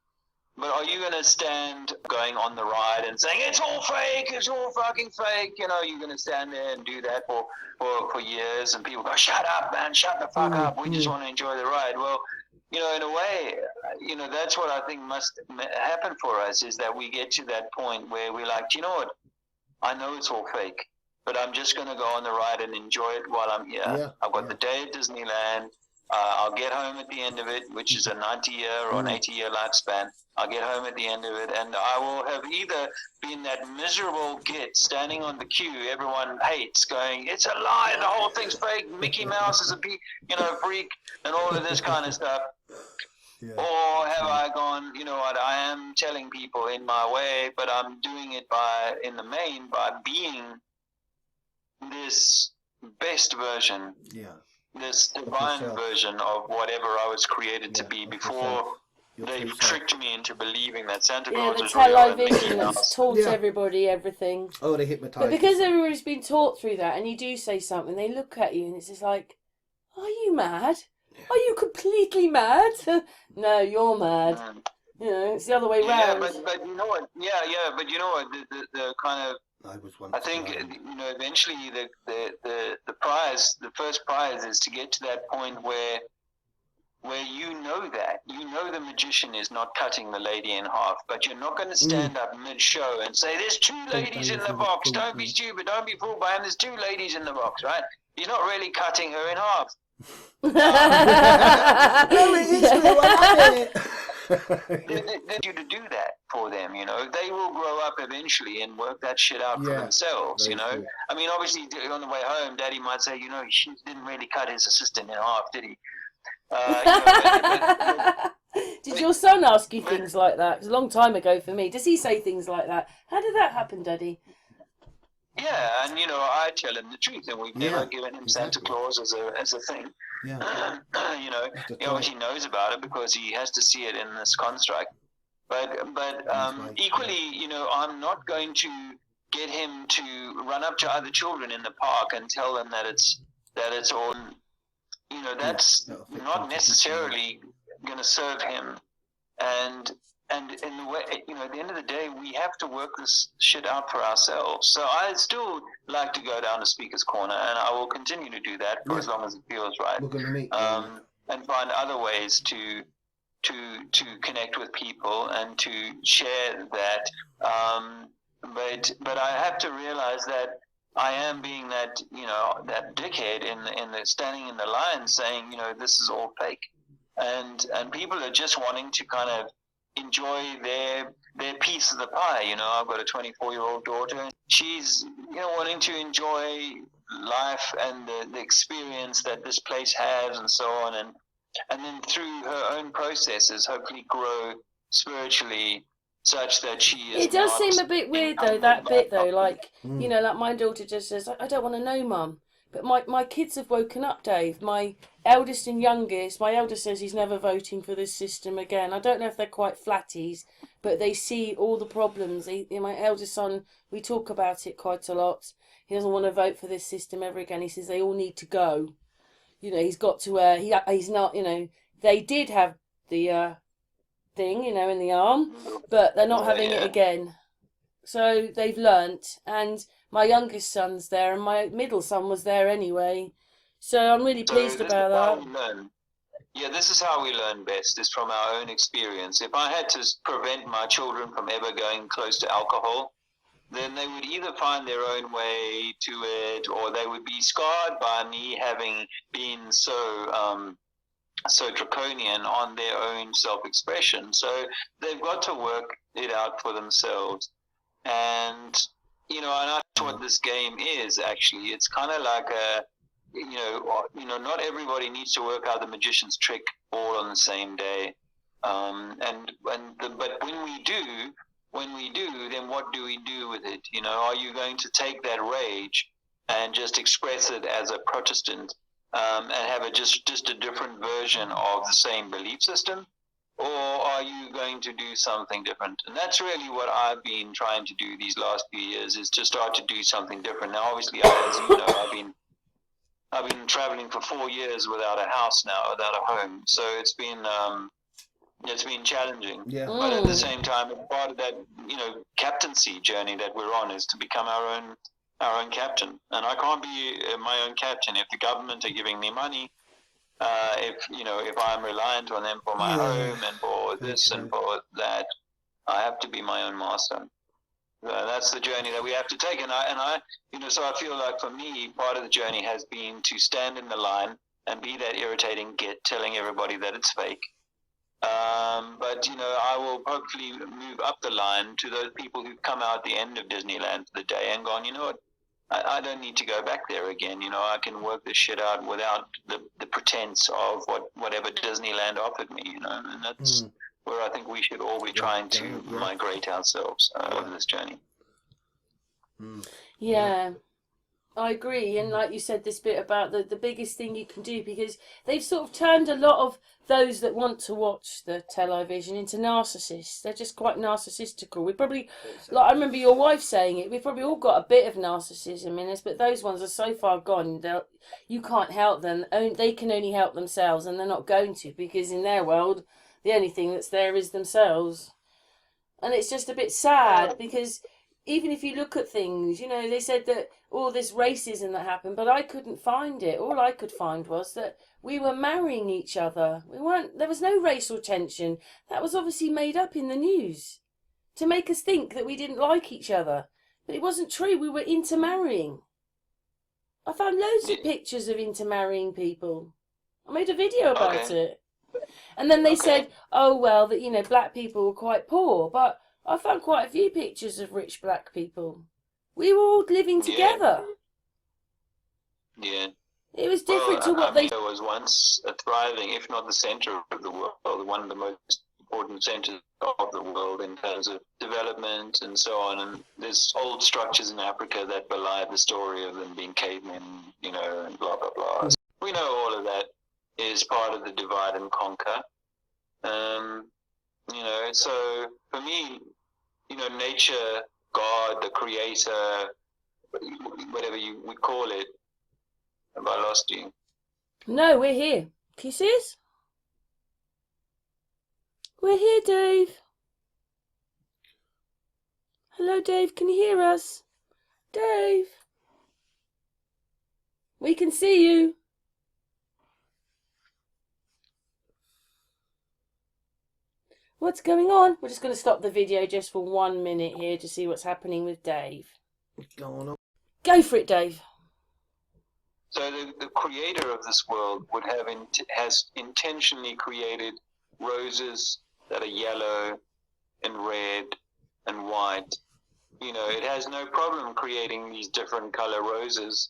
But are you going to stand going on the ride and saying, it's all fake, it's all fucking fake? You know, you're going to stand there and do that for years, and people go, shut up, man, shut the fuck up, we just want to enjoy the ride. Well, you know, in a way, you know, that's what I think must happen for us, is that we get to that point where we're like, you know what, I know it's all fake, but I'm just going to go on the ride and enjoy it while I'm here. Yeah, I've got the day at Disneyland. I'll get home at the end of it, which is a 90-year or an 80-year lifespan. I'll get home at the end of it, and I will have either been that miserable git standing on the queue everyone hates, going, it's a lie, the whole thing's fake, Mickey Mouse is a freak, and all of this kind of stuff. Yeah. Or have I gone, you know what, I am telling people in my way, but I'm doing it in the main by being this best version. Yeah. This divine version of whatever I was created to be before they tricked me into believing that Santa Claus was real. Yeah, the television that's taught everybody everything. Oh, they hypnotise. But because everybody's been taught through that, and you do say something, they look at you and it's just like, are you mad? Are you completely mad? No, you're mad. You know, it's the other way round. Yeah, but you know what? But you know what? The kind of, I think eventually the prize, the first prize, is to get to that point where you know the magician is not cutting the lady in half, but you're not going to stand up mid-show and say, there's two ladies in the box, don't be stupid, don't be fooled by him, there's two ladies in the box, right? He's not really cutting her in half. No, it is real, I love it. You to do they will grow up eventually and work that shit out for themselves, you know. True. I mean, obviously, on the way home, Daddy might say, you know, he didn't really cut his assistant in half, did he? Did your son ask you things like that? It was a long time ago for me. Does he say things like that? How did that happen, Daddy? Yeah, and you know, I tell him the truth, and we've never given him Santa Claus as a thing. Yeah. You know, he obviously knows about it because he has to see it in this construct. But equally, you know, I'm not going to get him to run up to other children in the park and tell them that it's all. You know, that's not necessarily going to serve him. And in the way, you know, at the end of the day, we have to work this shit out for ourselves. So I still like to go down to Speaker's Corner, and I will continue to do that for as long as it feels right. We're going to meet. And find other ways to connect with people and to share that. But I have to realize that I am being that, you know, that dickhead in the standing in the line saying, you know, this is all fake, and people are just wanting to kind of enjoy their piece of the pie. You know, I've got a 24-year-old daughter. She's, you know, wanting to enjoy life and the experience that this place has and so on, and then through her own processes, hopefully grow spiritually such that she is. It does seem a bit weird though, that bit though, like, you know, like my daughter just says, I don't want to know, Mum. But my kids have woken up, Dave. My eldest and youngest, my eldest says he's never voting for this system again. I don't know if they're quite flatties, but they see all the problems. My eldest son, we talk about it quite a lot. He doesn't want to vote for this system ever again. He says they all need to go. You know, he's got to, he's not, you know, they did have the thing, you know, in the arm, but they're not having it again. So they've learnt, and my youngest son's there, and my middle son was there anyway. So I'm really pleased about that. Yeah, this is how we learn best, is from our own experience. If I had to prevent my children from ever going close to alcohol, then they would either find their own way to it, or they would be scarred by me having been so draconian on their own self-expression. So they've got to work it out for themselves. And, you know, and that's what this game is, actually. It's kind of like you know, not everybody needs to work out the magician's trick all on the same day. But when we do, then what do we do with it? You know, are you going to take that rage and just express it as a Protestant, and have just a different version of the same belief system? Or are you going to do something different? And that's really what I've been trying to do these last few years, is to start to do something different. Now, obviously, as you know, I've been traveling for 4 years without a house now, without a home. So it's been challenging. Yeah. But at the same time, part of that, you know, captaincy journey that we're on is to become our own captain. And I can't be my own captain if the government are giving me money. If I'm reliant on them for my home and for this and for that, I have to be my own master. That's the journey that we have to take. And I, so I feel like for me, part of the journey has been to stand in the line and be that irritating git telling everybody that it's fake. But, I will hopefully move up the line to those people who've come out at the end of Disneyland for the day and gone, you know what? I don't need to go back there again. I can work this shit out without the pretense of whatever Disneyland offered me, and that's where I think we should all be trying to migrate ourselves over this journey. Yeah, I agree. And like you said, this bit about the biggest thing you can do, because they've sort of turned a lot of those that want to watch the television into narcissists. They're just quite narcissistical. We probably, like I remember your wife saying it, we've probably all got a bit of narcissism in us, but those ones are so far gone, you can't help them. They can only help themselves, and they're not going to, because in their world, the only thing that's there is themselves. And it's just a bit sad, because even if you look at things, they said that all this racism that happened, but I couldn't find it. All I could find was that we were marrying each other. There was no racial tension. That was obviously made up in the news to make us think that we didn't like each other. But it wasn't true. We were intermarrying. I found loads of pictures of intermarrying people. I made a video about it. And then they said, oh, well, that, black people were quite poor. But I found quite a few pictures of rich black people. We were all living together. Yeah. It was different to what America was once a thriving, if not the center of the world, one of the most important centers of the world in terms of development and so on. And there's old structures in Africa that belie the story of them being cavemen, you know, and blah, blah, blah. So we know all of that is part of the divide and conquer. You know, so for me, you know, nature, God, the creator, whatever you would call it. Have I lost you? No, we're here. Can you see us? We're here, Dave. Hello, Dave. Can you hear us? Dave. We can see you. What's going on? We're just going to stop the video just for 1 minute here to see what's happening with Dave. What's going on? Go for it, Dave. So the creator of this world has intentionally created roses that are yellow and red and white. You know, it has no problem creating these different color roses.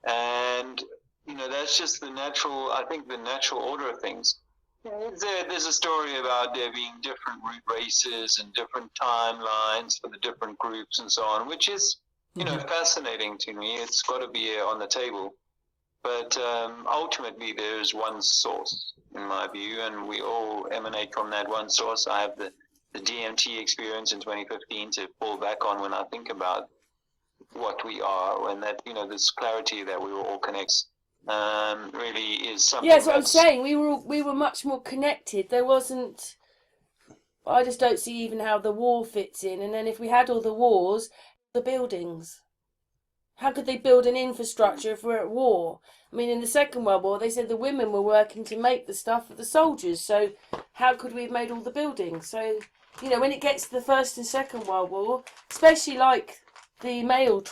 And, you know, that's just the natural order of things. There's a story about there being different root races and different timelines for the different groups and so on, which is, you know, fascinating to me. It's got to be on the table. But ultimately, there's one source, in my view, and we all emanate from that one source. I have the DMT experience in 2015 to fall back on when I think about what we are, and that, you know, this clarity that we were all connects really is something. Yeah, that's what I'm saying. We were much more connected. There wasn't. I just don't see even how the war fits in. And then if we had all the wars, the buildings. How could they build an infrastructure if we're at war? I mean, in the Second World War, they said the women were working to make the stuff for the soldiers. So how could we have made all the buildings? So, you know, when it gets to the First and Second World War, especially like the mail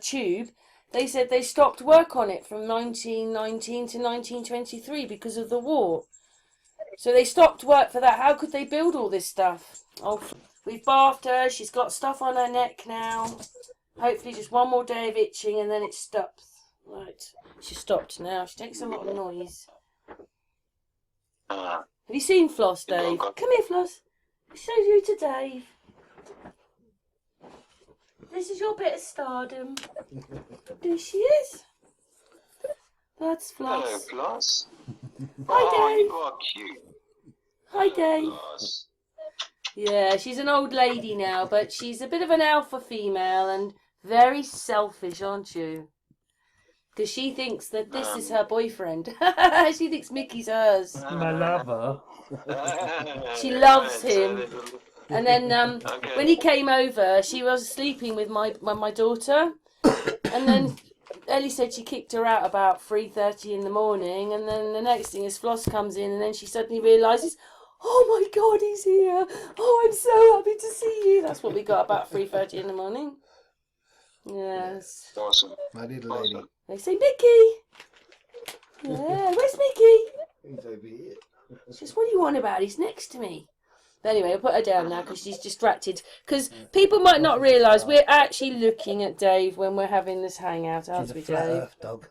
tube, they said they stopped work on it from 1919 to 1923 because of the war. So they stopped work for that. How could they build all this stuff? Oh, we've bathed her. She's got stuff on her neck now. Hopefully just one more day of itching and then it stops. Right. She stopped now. She makes a lot of noise. Have you seen Floss, Dave? Come here, Floss. I'll show you to Dave. This is your bit of stardom. There she is. That's Floss. Hello, Floss. Hi, Dave. You are cute. Hi, Dave. Floss. Yeah, she's an old lady now, but she's a bit of an alpha female and very selfish, aren't you? Because she thinks that this is her boyfriend. She thinks Mickey's hers. My lover. She loves him. And then when he came over, she was sleeping with my daughter. And then Ellie said she kicked her out about 3:30 in the morning. And then the next thing is Floss comes in and then she suddenly realises, oh my God, he's here. Oh, I'm so happy to see you. That's what we got about 3:30 in the morning. Yes. Awesome. My little lady. They say, Mickey. Yeah, where's Mickey? He's over here. She says, what do you want about? He's next to me. But anyway, I'll put her down now because she's distracted. Because people might not realise we're actually looking at Dave when we're having this hangout, aren't we, Dave? Earth dog.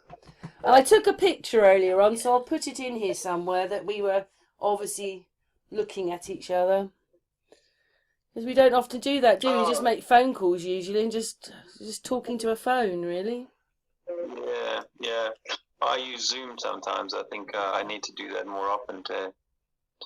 And I took a picture earlier on, so I'll put it in here somewhere that we were obviously looking at each other. Because we don't often do that, do we? We just make phone calls usually and just talking to a phone, really. Yeah. I use Zoom sometimes. I think I need to do that more often to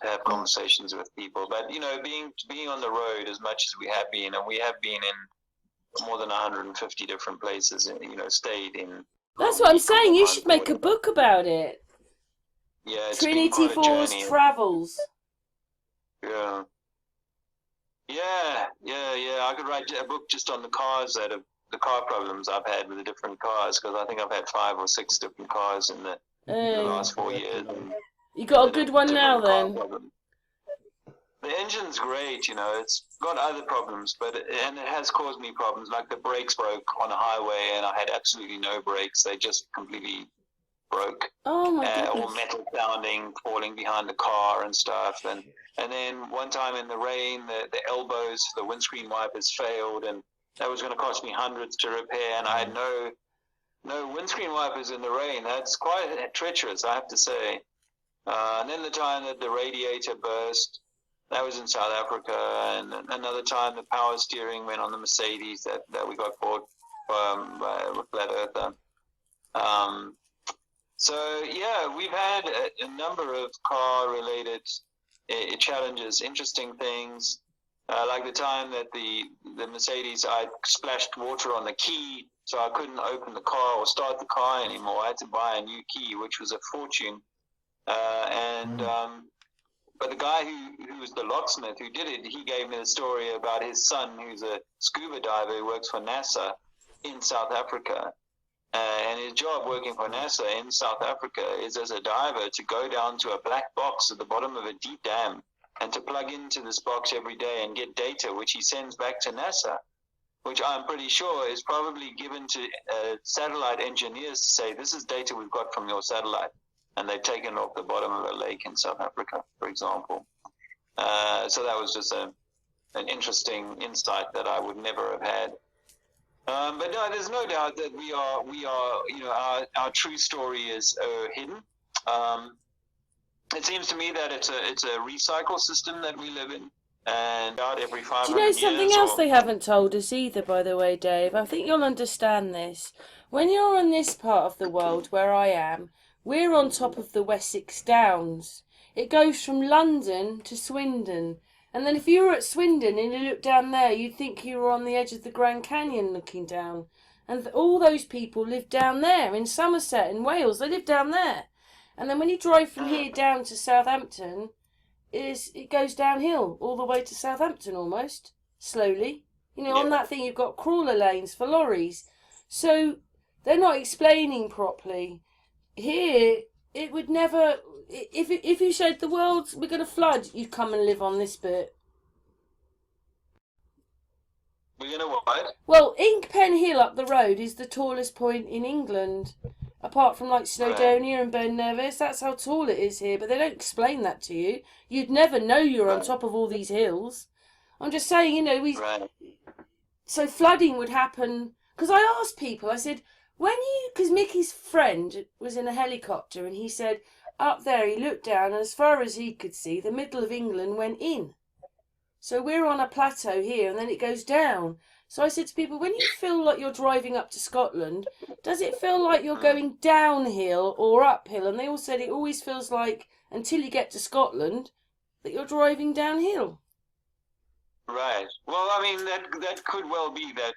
have conversations with people. But, you know, being on the road as much as we have been, and we have been in more than 150 different places, and, you know, stayed in. That's what I'm saying. You should make a book about it. Yeah, it's Trinity been quite a Force journey. Travels. Yeah. I could write a book just on the car problems I've had with the different cars, because I think I've had 5 or 6 different cars in the last 4 years. You got a good one now, then? The engine's great, you know. It's got other problems, and it has caused me problems. Like the brakes broke on a highway, and I had absolutely no brakes. They just completely broke, Oh my or goodness. metal sounding, falling behind the car and stuff. And then one time in the rain, the elbows, the windscreen wipers failed, and that was going to cost me hundreds to repair, and I had no windscreen wipers in the rain. That's quite treacherous, I have to say. And then the time that the radiator burst, that was in South Africa, and another time the power steering went on the Mercedes that we got bought by a flat earther. So yeah, we've had a number of car-related challenges, interesting things, like the time that the Mercedes, I splashed water on the key, so I couldn't open the car or start the car anymore. I had to buy a new key, which was a fortune. But the guy who was the locksmith who did it, he gave me the story about his son, who's a scuba diver who works for NASA in South Africa. And his job working for NASA in South Africa is as a diver to go down to a black box at the bottom of a deep dam and to plug into this box every day and get data, which he sends back to NASA, which I'm pretty sure is probably given to satellite engineers to say, this is data we've got from your satellite. And they've taken it off the bottom of a lake in South Africa, for example. So that was just an interesting insight that I would never have had. But no, there's no doubt that we are, our true story is hidden. It seems to me that it's a recycle system that we live in, and out every 500 Do you know something years else they haven't told us either, by the way, Dave? I think you'll understand this. When you're on this part of the world where I am, we're on top of the Wessex Downs. It goes from London to Swindon. And then if you were at Swindon and you looked down there, you'd think you were on the edge of the Grand Canyon looking down. And all those people live down there in Somerset, in Wales. They live down there. And then when you drive from here down to Southampton, it goes downhill all the way to Southampton almost, slowly. On that thing you've got crawler lanes for lorries. So they're not explaining properly. Here, it would never... If you said the world, we're going to flood, you'd come and live on this bit. We're going to what? Well, Inkpen Hill up the road is the tallest point in England. Apart from like Snowdonia and Ben Nevis, that's how tall it is here. But they don't explain that to you. You'd never know you're on top of all these hills. I'm just saying, So flooding would happen... Because I asked people, I said... Because Mickey's friend was in a helicopter and he said up there he looked down and as far as he could see the middle of England went in. So we're on a plateau here and then it goes down. So I said to people, when you feel like you're driving up to Scotland, does it feel like you're going downhill or uphill? And they all said it always feels like until you get to Scotland that you're driving downhill. Right. Well, I mean that could well be that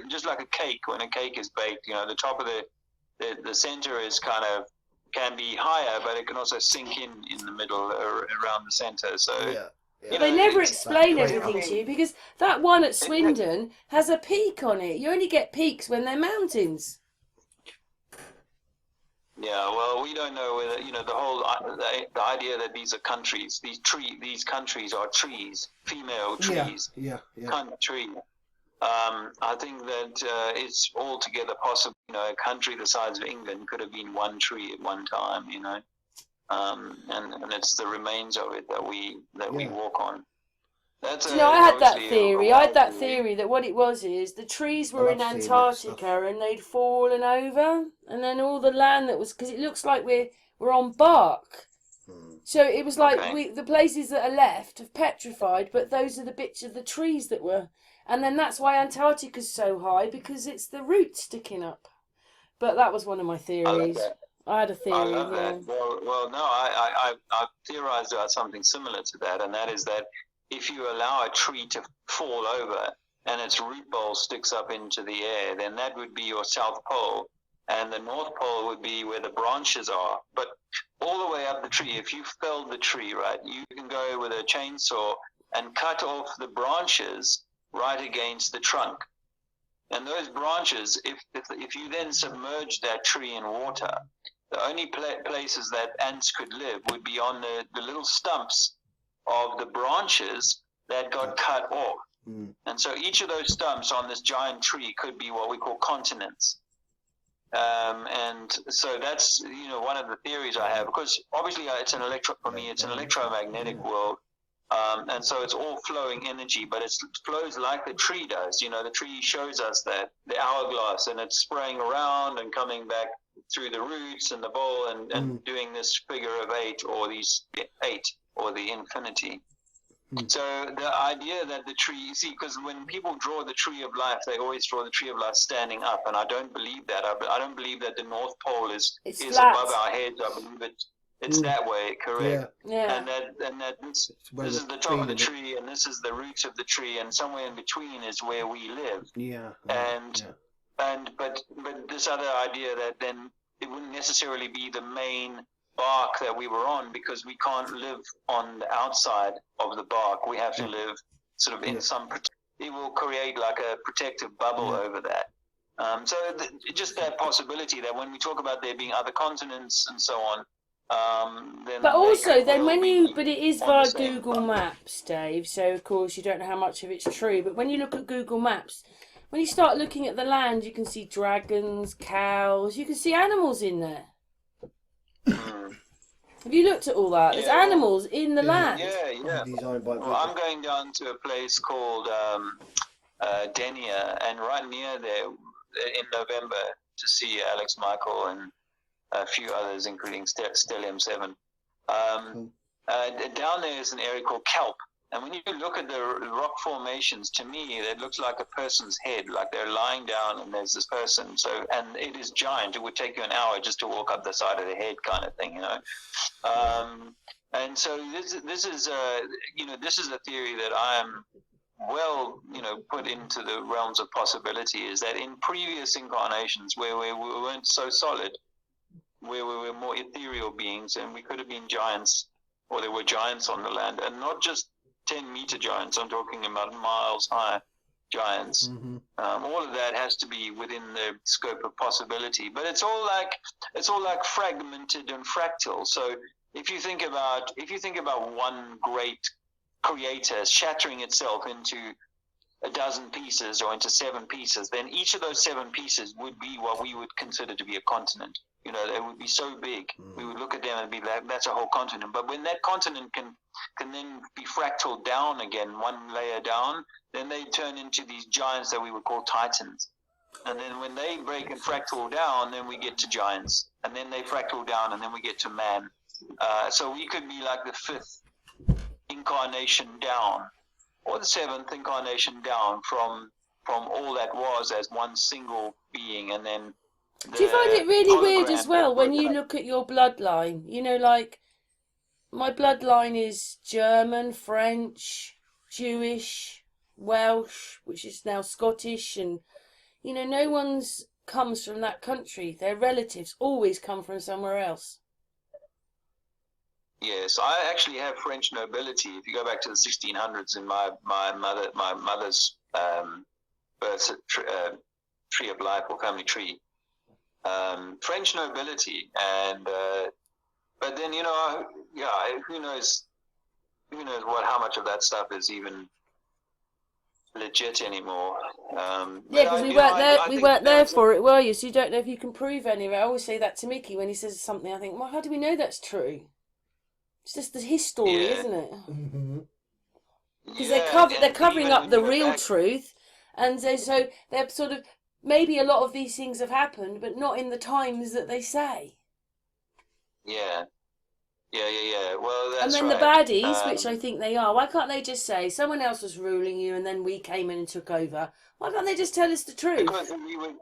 just like a cake. When a cake is baked, the top of the center is can be higher, but it can also sink in the middle or around the center. So they never explain everything to you because that one at Swindon has a peak on it. You only get peaks when they're mountains. Yeah, well, we don't know whether the whole the idea that these are countries. These countries are trees, female trees. Yeah. Country. I think that it's altogether possible. A country the size of England could have been one tree at one time. And it's the remains of it that we walk on. I had that theory. I had that theory that what it was is the trees were in Antarctica and they'd fallen over, and then all the land that was, because it looks like we're on bark. So it was like the places that are left have petrified, but those are the bits of the trees that were, and then that's why Antarctica's so high, because it's the roots sticking up. But that was one of my theories. I had a theory. I love that. Well, no, I've theorized about something similar to that, and that is that if you allow a tree to fall over and its root bowl sticks up into the air, then that would be your South Pole, and the North Pole would be where the branches are. But all the way up the tree, if you felled the tree, right, you can go with a chainsaw and cut off the branches right against the trunk. And those branches, if you then submerge that tree in water, the only places that ants could live would be on the little stumps of the branches that got cut off. And so each of those stumps on this giant tree could be what we call continents. And so that's, one of the theories I have, because obviously it's for me, it's an electromagnetic world. And so it's all flowing energy, but it flows like the tree does. The tree shows us that, the hourglass, and it's spraying around and coming back through the roots and the bowl and doing this figure of 8, or these 8, or the infinity. So the idea that the tree, because when people draw the tree of life, they always draw the tree of life standing up, and I don't believe that. I don't believe that the North Pole is above our heads. I believe it's that way, correct? Yeah. And that this is the top of the tree, and this is the roots of the tree, and somewhere in between is where we live. Yeah. But this other idea that then it wouldn't necessarily be the main bark that we were on, because we can't live on the outside of the bark. We have to live sort of in some. It will create like a protective bubble over that. So just that possibility that when we talk about there being other continents and so on. But also, but it is via Google Maps, Dave. So of course you don't know how much of it's true. But when you look at Google Maps, when you start looking at the land, you can see dragons, cows. You can see animals in there. Have you looked at all that? There's animals in the land. Yeah. Well, I'm going down to a place called Denia, and right near there in November to see Alex Michael and a few others, including Stellium 7. Down there is an area called Kelp. And when you look at the rock formations, to me, it looks like a person's head, like they're lying down and there's this person. And it is giant. It would take you an hour just to walk up the side of the head, kind of thing, And so this is a theory that I am well, put into the realms of possibility, is that in previous incarnations where we weren't so solid, where we were more ethereal beings, and we could have been giants, or there were giants on the land, and not just 10-meter giants. I'm talking about miles high giants. All of that has to be within the scope of possibility, but it's all like fragmented and fractal. So if you think about one great creator shattering itself into a dozen pieces or into 7 pieces, then each of those 7 pieces would be what we would consider to be a continent. They would be so big. We would look at them and be like, that's a whole continent. But when that continent can then be fractaled down again, one layer down, then they turn into these giants that we would call titans. And then when they break and fractal down, then we get to giants. And then they fractal down, and then we get to man. So we could be like the 5th incarnation down, or the 7th incarnation down from all that was as one single being. And then do you find it really weird as well when you look at your bloodline? Like my bloodline is German, French, Jewish, Welsh, which is now Scottish, and no one's comes from that country. Their relatives always come from somewhere else. Yes, I actually have French nobility. If you go back to the 1600s in my mother's birth tree of life, or family tree, French nobility, and but then who knows how much of that stuff is even legit anymore. Because we weren't there for it, were you? So you don't know if you can prove any of it. I always say that to Mickey when he says something. I think, well, how do we know that's true? It's just the history, isn't it? Because they're covering up the real truth, and so they're sort of, maybe a lot of these things have happened, but not in the times that they say. Yeah. Well, that's right. And then right. The baddies, which I think they are, why can't they just say someone else was ruling you and then we came in and took over? Why can't they just tell us the truth? Because then we wouldn't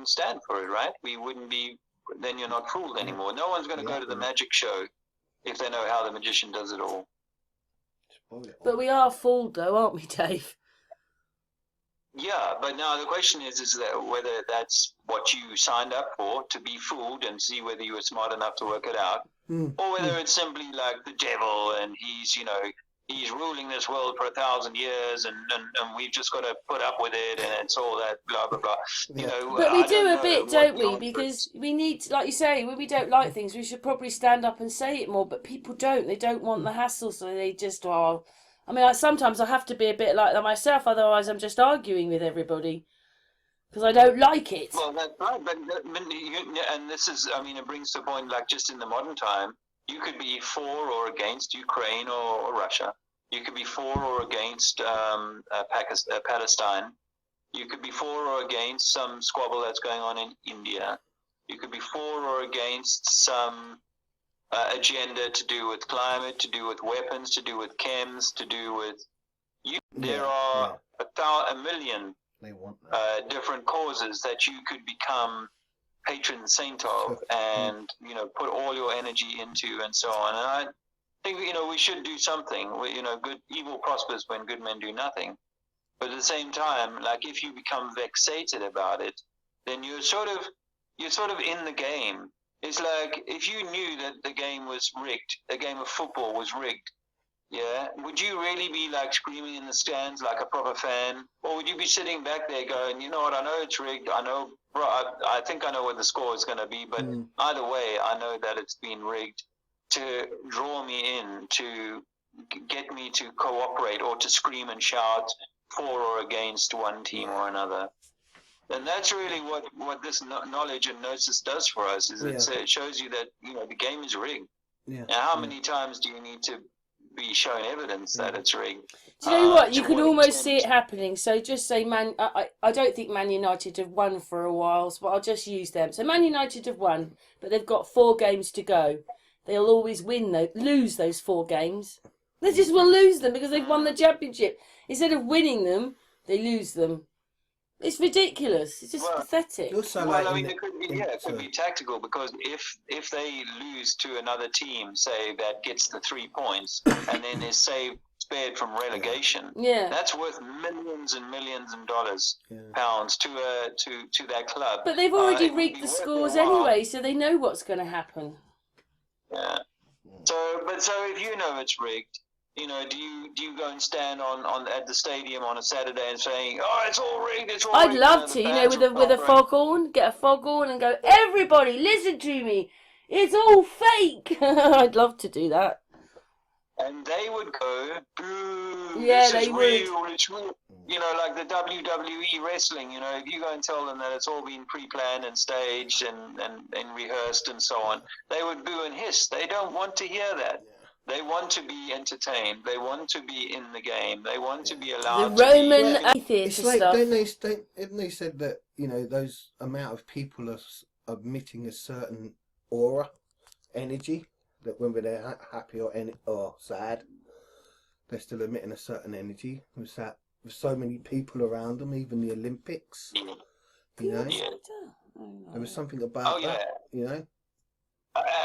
stand for it, right? We wouldn't be. Then you're not fooled anymore. No one's going to go to the magic show if they know how the magician does it all. But we are fooled, though, aren't we, Dave? Yeah, but now the question is that whether that's what you signed up for, to be fooled and see whether you were smart enough to work it out, or whether it's simply like the devil and he's ruling this world for 1,000 years and we've just got to put up with it, and it's all that blah blah blah. But we do a bit, don't we? Because we need, like you say, when we don't like things, we should probably stand up and say it more. But people don't. They don't want the hassle, so they just sometimes I have to be a bit like that myself, otherwise I'm just arguing with everybody. because I don't like it. Well, that's right, but and this is, I mean, it brings to a point, like just in the modern time, you could be for or against Ukraine or Russia. You could be for or against Palestine. You could be for or against some squabble that's going on in India. You could be for or against some agenda to do with climate, to do with weapons, to do with chems, to do with... There are a million different causes that you could become patron saint of and, you know, put all your energy into and so on. And I think, you know, we should do something. You know, evil prospers when good men do nothing. But at the same time, like, if you become vexated about it, then you're sort of in the game. It's like if you knew that the game was rigged, the game of football was rigged, yeah, would you really be like screaming in the stands like a proper fan? Or would you be sitting back there going, you know what, I know it's rigged, I know, bro, I think I know what the score is going to be, but either way, I know that it's been rigged to draw me in, to get me to cooperate or to scream and shout for or against one team or another. And that's really what this knowledge and gnosis does for us, is it shows you that, you know, the game is rigged. Now, how many times do you need to be shown evidence that it's rigged? Do you know what? You can almost see it happening. So just say I don't think Man United have won for a while, but I'll just use them. So Man United have won, but they've got 4 games to go. They'll always lose those 4 games. They just will lose them because they've won the championship. Instead of winning them, they lose them. It's ridiculous. It's just pathetic. Also, well, I mean, it could be tactical, because if they lose to another team, say, that gets the 3 points and then is spared from relegation, that's worth millions and millions of pounds to that club. But they've already rigged the scores anyway, so they know what's going to happen. Yeah. So if you know it's rigged, you know, do you go and stand at the stadium on a Saturday and saying, "Oh, it's all rigged, it's all rigged"? I'd love to, you know, with a foghorn, get a foghorn and go, "Everybody, listen to me. It's all fake." I'd love to do that. And they would go, "Boo! Yeah, this is they real, would. it's real." You know, like the WWE wrestling. You know, if you go and tell them that it's all been pre-planned and staged and rehearsed and so on, they would boo and hiss. They don't want to hear that. They want to be entertained. They want to be in the game. They want to be allowed the to Roman be... theatre It's like, stuff. Didn't they said that, you know, those amount of people are emitting a certain aura, energy, that when they're happy or sad, they're still emitting a certain energy. With so many people around them, even the Olympics, you know, there was something about that, you know.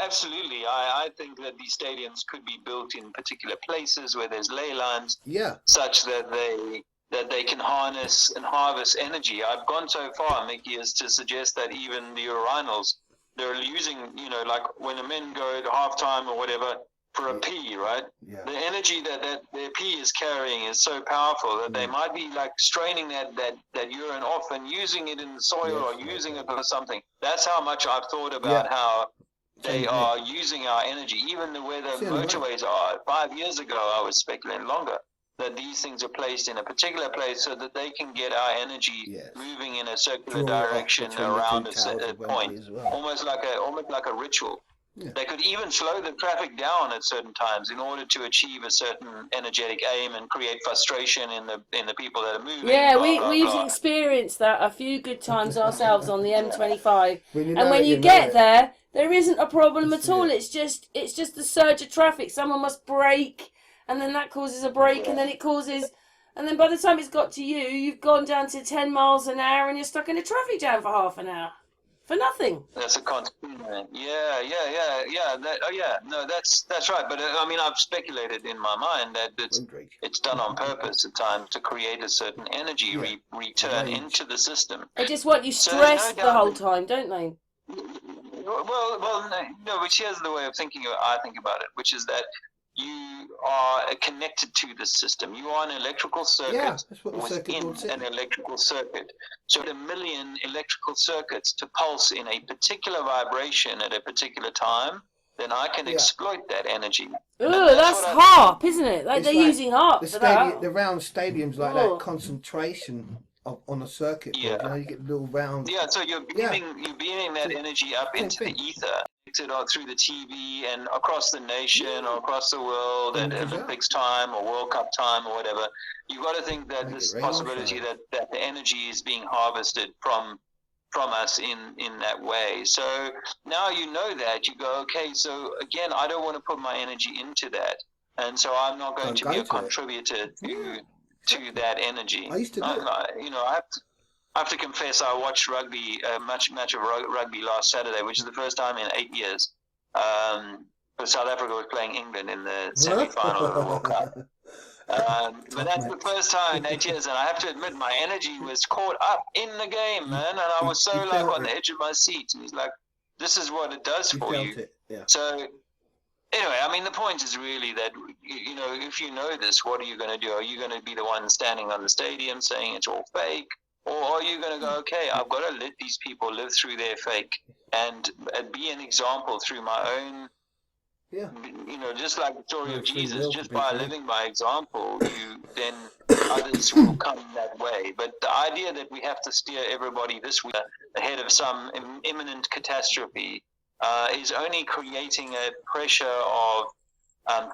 Absolutely. I think that these stadiums could be built in particular places where there's ley lines, such that they can harness and harvest energy. I've gone so far, Mickey, as to suggest that even the urinals, they're using, you know, like when the men go at halftime or whatever for a pee, right? The energy that their pee is carrying is so powerful that they might be like straining that urine off and using it in the soil or using it for something. That's how much I've thought about how they are using our energy, even where the motorways are. 5 years ago, I was speculating longer, that these things are placed in a particular place so that they can get our energy moving in a circular direction around a point, almost like a ritual. They could even slow the traffic down at certain times in order to achieve a certain energetic aim and create frustration in the people that are moving. Yeah, we've experienced that a few good times ourselves on the M25. And when you get there, there isn't a problem at all. It's just the surge of traffic. Someone must brake, and then that causes a break, and then it causes... And then by the time it's got to you, you've gone down to 10 miles an hour and you're stuck in a traffic jam for half an hour. For nothing. That's a constant. Yeah. No, that's right. But I mean, I've speculated in my mind that it's done on purpose at times to create a certain energy return into the system. They just want you stressed the whole time, don't they? Well, no. Which here's the way of thinking. I think about it, which is that you are connected to the system. You are an electrical circuit within an electrical circuit. So 1 million electrical circuits to pulse in a particular vibration at a particular time, then I can exploit that energy. Oh, that's harp, isn't it? Like they're using harp for that. The round stadiums like that, concentration on a circuit Yeah. board. You get a little round. Yeah, so you're beaming that energy up same into thing. the ether, through the TV and across the nation or across the world at Images Olympics time or World Cup time or whatever. You've got to think that Make this it rain or possibility shine. that the energy is being harvested from us in that way. So now you know that, you go, okay, so again, I don't want to put my energy into that. And so I'm not going Don't to go be a to it. contributor Yeah. to that energy. I used to do it. I have to confess, I watched rugby, match of rugby last Saturday, which is the first time in 8 years. South Africa was playing England in the semi-final of the World Cup. But that's the first time in 8 years, and I have to admit, my energy was caught up in the game, man, and I was so you like felt on the it. edge of my seat. And he's like, "This is what it does You for felt you." it. Yeah. So anyway, I mean, the point is really that, you know, if you know this, what are you going to do? Are you going to be the one standing on the stadium saying it's all fake? Or are you going to go, okay, I've got to let these people live through their fake and be an example through my own, Yeah. you know, just like the story No of free Jesus, will just to be by free. living by example, then others will come that way. But the idea that we have to steer everybody this way ahead of some imminent catastrophe is only creating a pressure of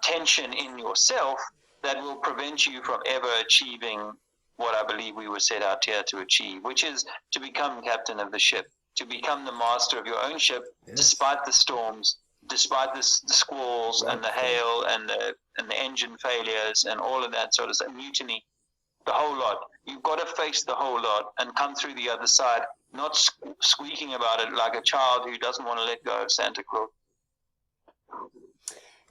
tension in yourself that will prevent you from ever achieving what I believe we were set out here to achieve, which is to become captain of the ship, to become the master of your own ship, despite the storms, despite the squalls and the hail and the engine failures and all of that sort of stuff, mutiny, the whole lot. You've got to face the whole lot and come through the other side, not squeaking about it like a child who doesn't want to let go of Santa Claus.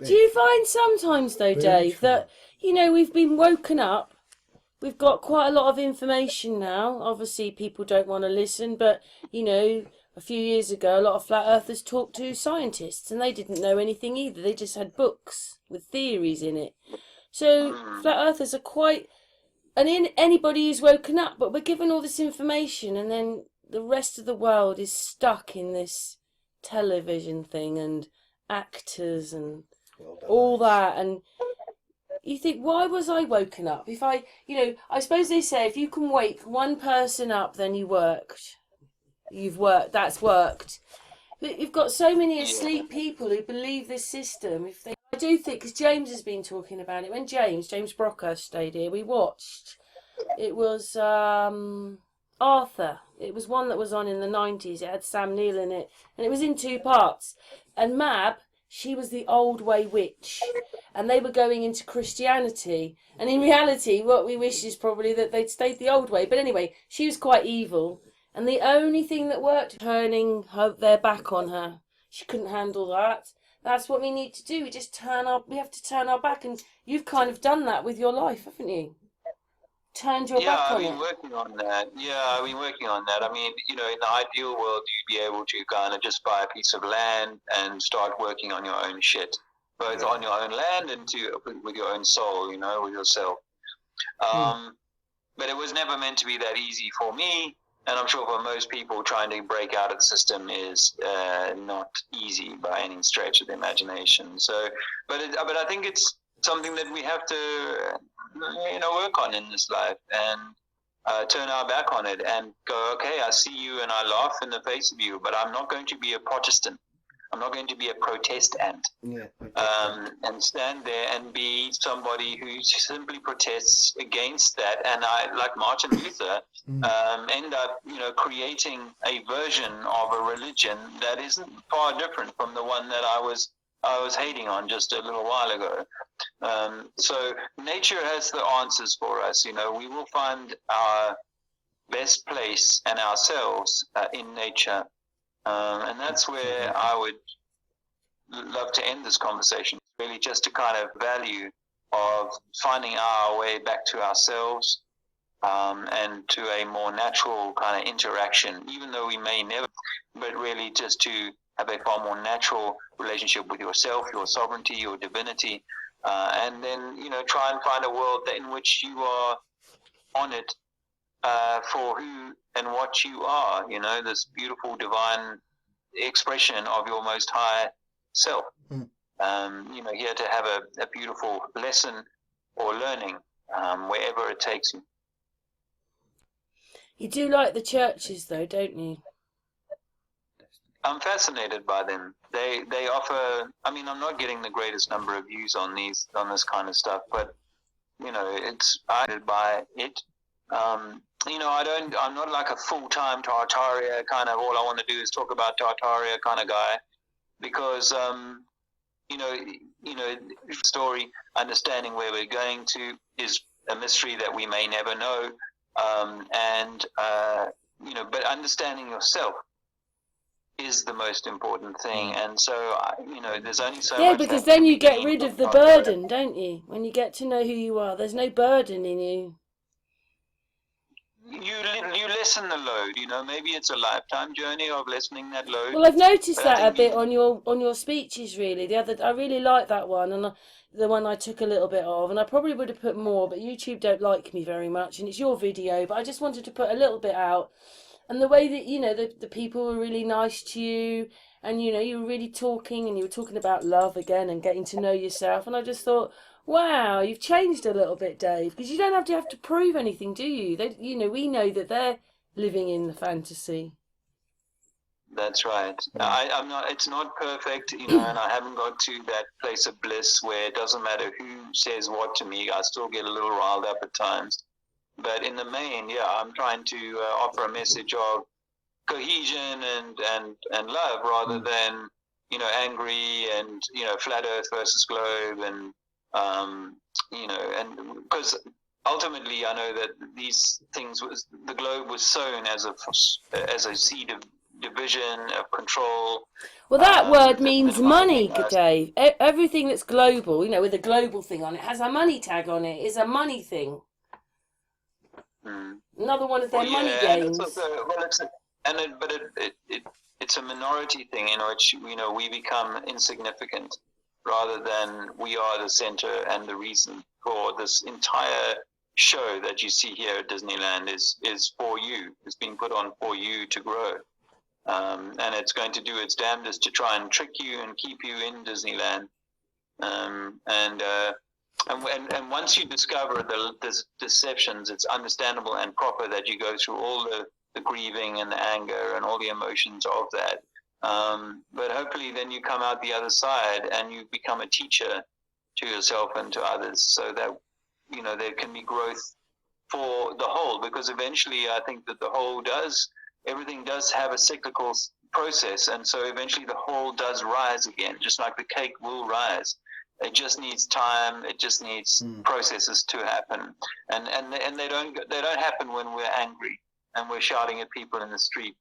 Do you find sometimes, though, Dave, that, you know, we've been woken up, we've got quite a lot of information now. Obviously, people don't want to listen, but, you know, a few years ago, a lot of flat earthers talked to scientists, and they didn't know anything either. They just had books with theories in it. So, flat earthers are quite... And anybody who's woken up, but we're given all this information, and then the rest of the world is stuck in this television thing and actors and all that, and you think, why was I woken up? If I, you know, I suppose they say if you can wake one person up, then you've worked, that's worked. But you've got so many asleep people who believe this system. I do think, because James has been talking about it, when James Brockhurst stayed here, we watched, it was Arthur. It was one that was on in the 90s. It had Sam Neill in it, and it was in 2 parts. And Mab, she was the old way witch, and they were going into Christianity. And in reality, what we wish is probably that they'd stayed the old way. But anyway, she was quite evil, and the only thing that worked, turning their back on her. She couldn't handle that. That's what we need to do. We have to turn our back, and you've kind of done that with your life, haven't you? Turned your back on it. Yeah, I've been working on that. I mean, you know, in the ideal world, you'd be able to kind of just buy a piece of land and start working on your own shit, both on your own land and with your own soul, you know, with yourself. But it was never meant to be that easy for me, and I'm sure for most people, trying to break out of the system is not easy by any stretch of the imagination. So, but I think it's something that we have to, you know, work on in this life and turn our back on it and go, okay, I see you and I laugh in the face of you, but I'm not going to be a Protestant. I'm not going to be a protestant. And stand there and be somebody who simply protests against that. And I, like Martin Luther, end up, you know, creating a version of a religion that isn't far different from the one that I was hating on just a little while ago. So nature has the answers for us. You know, we will find our best place and ourselves in nature. And that's where I would love to end this conversation, really just to kind of value of finding our way back to ourselves and to a more natural kind of interaction, even though we may never, but really just to have a far more natural relationship with yourself, your sovereignty, your divinity, and then, you know, try and find a world in which you are on it for who and what you are, you know, this beautiful divine expression of your most high self. You know, here to have a beautiful lesson or learning wherever it takes you. You do like the churches, though, don't you? I'm fascinated by them. They offer. I mean, I'm not getting the greatest number of views on this kind of stuff, but it's guided by it. I'm not like a full-time Tartaria kind of, all I want to do is talk about Tartaria kind of guy, because, story, understanding where we're going to is a mystery that we may never know. But understanding yourself is the most important thing. And so, there's only so much. Yeah, because then you get rid of the burden, don't you? When you get to know who you are, there's no burden in you. You lessen the load. Maybe it's a lifetime journey of lessening that load. Well, I've noticed that a bit on your speeches. Really, I really like that one, and the one I took a little bit of, and I probably would have put more, but YouTube don't like me very much, and it's your video. But I just wanted to put a little bit out, and the way that the people were really nice to you, and you were really talking, and you were talking about love again and getting to know yourself, and I just thought, wow, you've changed a little bit, Dave, because you don't have to prove anything, do you? We know that they're living in the fantasy. That's right. I'm not. It's not perfect, and I haven't got to that place of bliss where it doesn't matter who says what to me. I still get a little riled up at times, but in the main, yeah, I'm trying to offer a message of cohesion and love rather than angry and flat Earth versus globe and and because ultimately I know that these things the globe was sown as a seed of division, of control. Well, that word means money, Dave. Everything that's global, with a global thing on it, has a money tag on it. It's a money thing. Another one of their money games. It's a minority thing in which we become insignificant rather than we are the center and the reason for this entire show that you see here at Disneyland is for you. It's being put on for you to grow. And it's going to do its damnedest to try and trick you and keep you in Disneyland. And once you discover the deceptions, it's understandable and proper that you go through all the grieving and the anger and all the emotions of that. But hopefully then you come out the other side and you become a teacher to yourself and to others, so that there can be growth for the whole, because eventually I think that the whole everything does have a cyclical process, and so eventually the whole does rise again, just like the cake will rise. It just needs time. It just needs processes to happen, and they don't happen when we're angry and we're shouting at people in the street.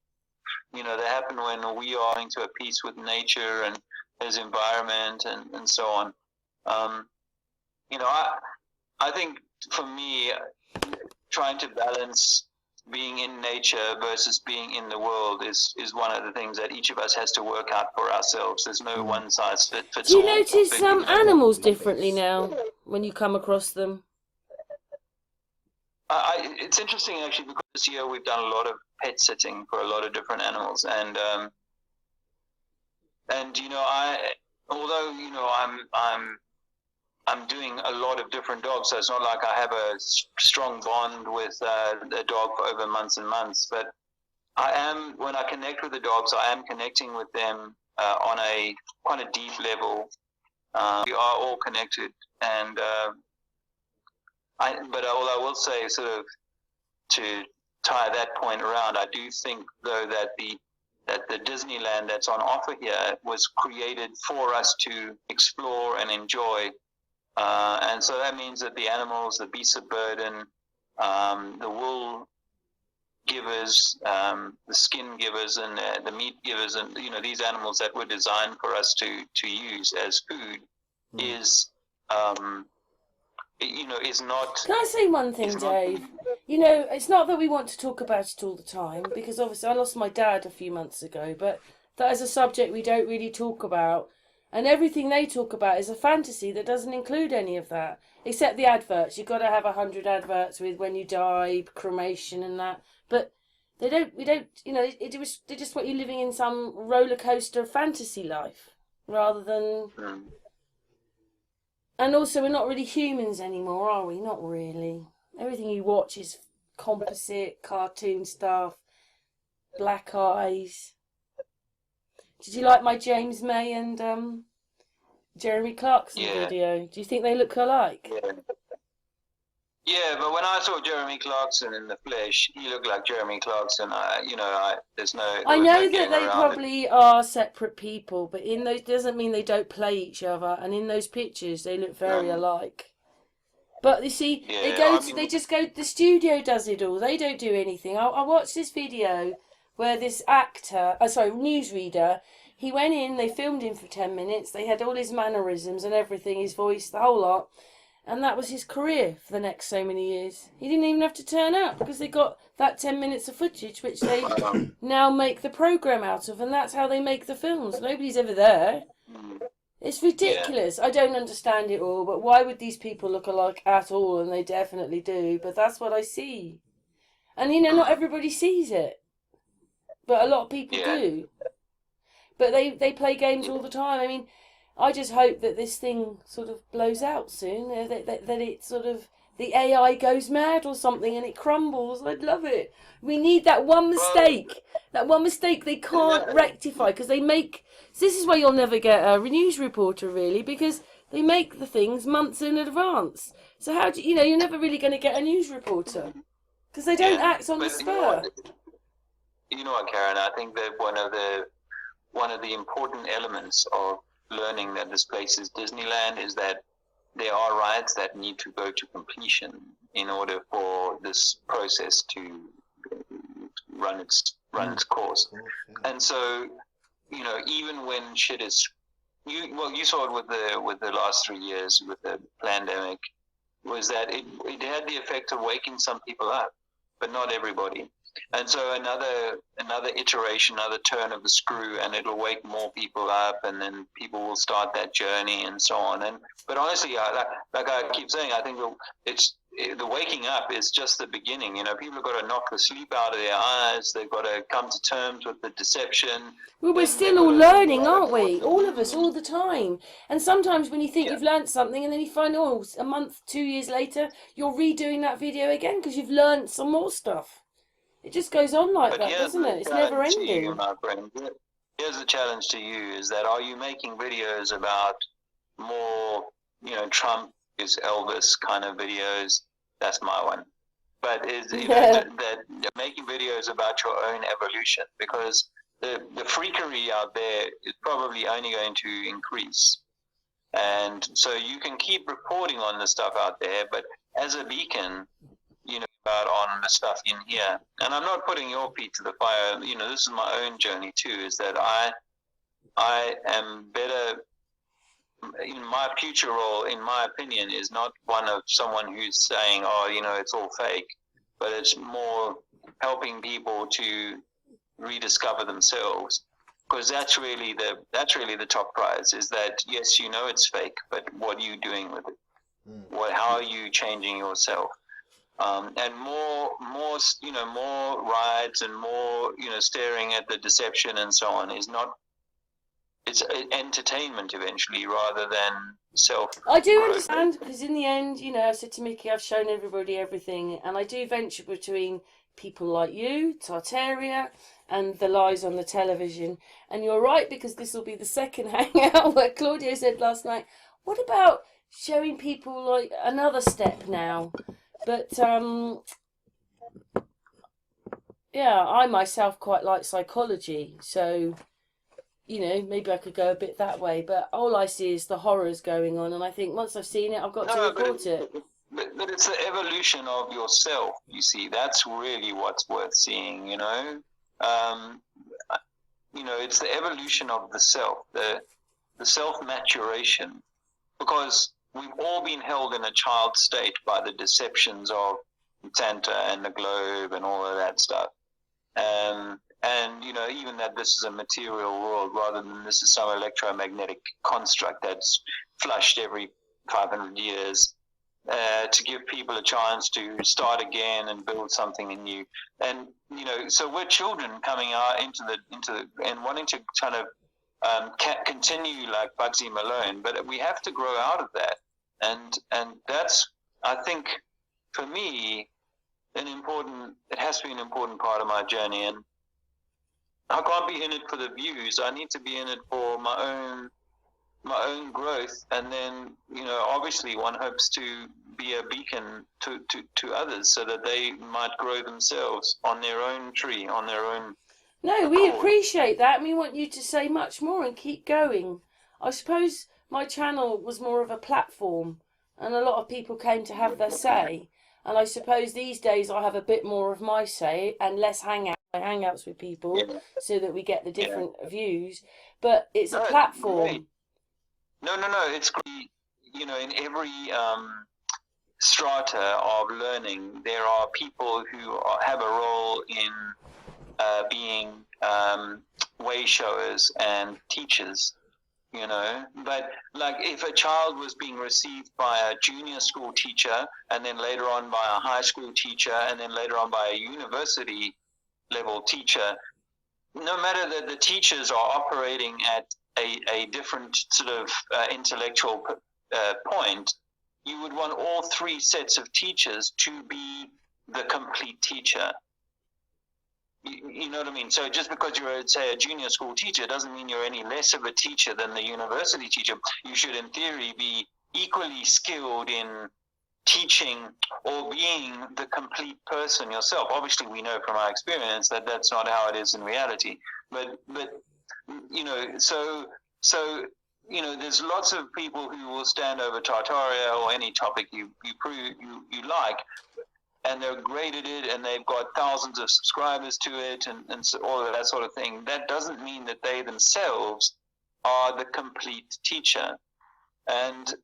They happen when we are into a peace with nature and his environment and so on. I think for me, trying to balance being in nature versus being in the world is one of the things that each of us has to work out for ourselves. There's no one size fits all. Do you notice some animals differently now when you come across them? It's interesting actually, because this year we've done a lot of pet sitting for a lot of different animals, and I'm doing a lot of different dogs, so it's not like I have a strong bond with a dog for over months and months. But when I connect with the dogs, I am connecting with them on a quite a deep level. We are all connected, and but all I will say, sort of to tie that point around, I do think though that the Disneyland that's on offer here was created for us to explore and enjoy. And so that means that the animals, the beasts of burden, the wool givers, the skin givers, and the meat givers, and these animals that were designed for us to use as food is not. Can I say one thing, Dave? It's not that we want to talk about it all the time, because obviously I lost my dad a few months ago, but that is a subject we don't really talk about. And everything they talk about is a fantasy that doesn't include any of that, except the adverts. You've got to have 100 adverts with when you die, cremation, and that. But they don't. We don't. They just want you living in some roller coaster fantasy life, rather than. And also, we're not really humans anymore, are we? Not really. Everything you watch is composite cartoon stuff, black eyes. Did you like my James May and Jeremy Clarkson video? Do you think they look alike? Yeah. Yeah, but when I saw Jeremy Clarkson in the flesh, he looked like Jeremy Clarkson. There's no. I know that getting they around probably are separate people, but in those doesn't mean they don't play each other. And in those pictures, they look very alike. But you see, they just go. The studio does it all. They don't do anything. I watched this video where this actor, newsreader, he went in. They filmed him for 10 minutes. They had all his mannerisms and everything, his voice, the whole lot. And that was his career for the next so many years. He didn't even have to turn up because they got that 10 minutes of footage, which they now make the program out of, and that's how they make the films. Nobody's ever there. It's ridiculous. I don't understand it all, but why would these people look alike at all? And they definitely do, but that's what I see. And, not everybody sees it, but a lot of people do. But they play games all the time. I mean, I just hope that this thing sort of blows out soon, that it sort of, the AI goes mad or something and it crumbles. I'd love it. We need that one mistake. That one mistake they can't rectify because they make... This is why you'll never get a news reporter, really, because they make the things months in advance. So how do you're never really going to get a news reporter because they don't act on the spur. You know what, Karen? I think that one of the important elements of learning that this place is Disneyland is that there are rides that need to go to completion in order for this process to run its course. And so, even when shit is, you saw it with the last 3 years with the pandemic, was that it had the effect of waking some people up, but not everybody. And so another iteration, another turn of the screw, and it'll wake more people up, and then people will start that journey and so on. But honestly, like I keep saying, I think the waking up is just the beginning. People have got to knock the sleep out of their eyes. They've got to come to terms with the deception. Well, we're still all learning, aren't we? All of us, all the time. And sometimes when you think you've learnt something, and then you find, a month, 2 years later, you're redoing that video again because you've learnt some more stuff. It just goes on like that, doesn't it? It's never ending. You, my friend. Here's the challenge to you: is that are you making videos about more, Trump is Elvis kind of videos? That's my one. But is that making videos about your own evolution, because the freakery out there is probably only going to increase, and so you can keep reporting on the stuff out there, but as a beacon, about on the stuff in here. And I'm not putting your feet to the fire. This is my own journey too, is that I am better in my future role, in my opinion, is not one of someone who's saying, it's all fake, but it's more helping people to rediscover themselves. Because that's really the top prize, is that, yes, it's fake, but what are you doing with it? How are you changing yourself? And more rides and more, staring at the deception and so on is not, it's entertainment eventually rather than self. I do understand, because in the end, I said to Mickey, I've shown everybody everything, and I do venture between people like you, Tartaria, and the lies on the television. And you're right, because this will be the second hangout where Claudio said last night, what about showing people like another step now? But, I myself quite like psychology, so, maybe I could go a bit that way. But all I see is the horrors going on, and I think once I've seen it, I've got to report it. But it's the evolution of yourself, you see. That's really what's worth seeing, It's the evolution of the self, the self-maturation, because we've all been held in a child state by the deceptions of Santa and the globe and all of that stuff. And even that this is a material world rather than this is some electromagnetic construct that's flushed every 500 years to give people a chance to start again and build something new. And, so we're children coming out into the and wanting to kind of continue like Bugsy Malone, but we have to grow out of that. And that's, I think, for me, it has to be an important part of my journey, and I can't be in it for the views. I need to be in it for my own growth, and then obviously one hopes to be a beacon to others so that they might grow themselves on their own tree, on their own. No, we appreciate that, and we want you to say much more and keep going. I suppose my channel was more of a platform, and a lot of people came to have their say. And I suppose these days I have a bit more of my say and less hangouts with people, so that we get the different views. But it's a platform. No, it's great. In every strata of learning, there are people who have a role in being way showers and teachers, but like if a child was being received by a junior school teacher, and then later on by a high school teacher, and then later on by a university level teacher, no matter that the teachers are operating at a different sort of intellectual point, you would want all three sets of teachers to be the complete teacher. You know what I mean? So just because you're, say, a junior school teacher doesn't mean you're any less of a teacher than the university teacher. You should, in theory, be equally skilled in teaching or being the complete person yourself. Obviously, we know from our experience that that's not how it is in reality. But there's lots of people who will stand over Tartaria or any topic you like, and they're great at it, and they've got thousands of subscribers to it, and so all of that sort of thing. That doesn't mean that they themselves are the complete teacher. And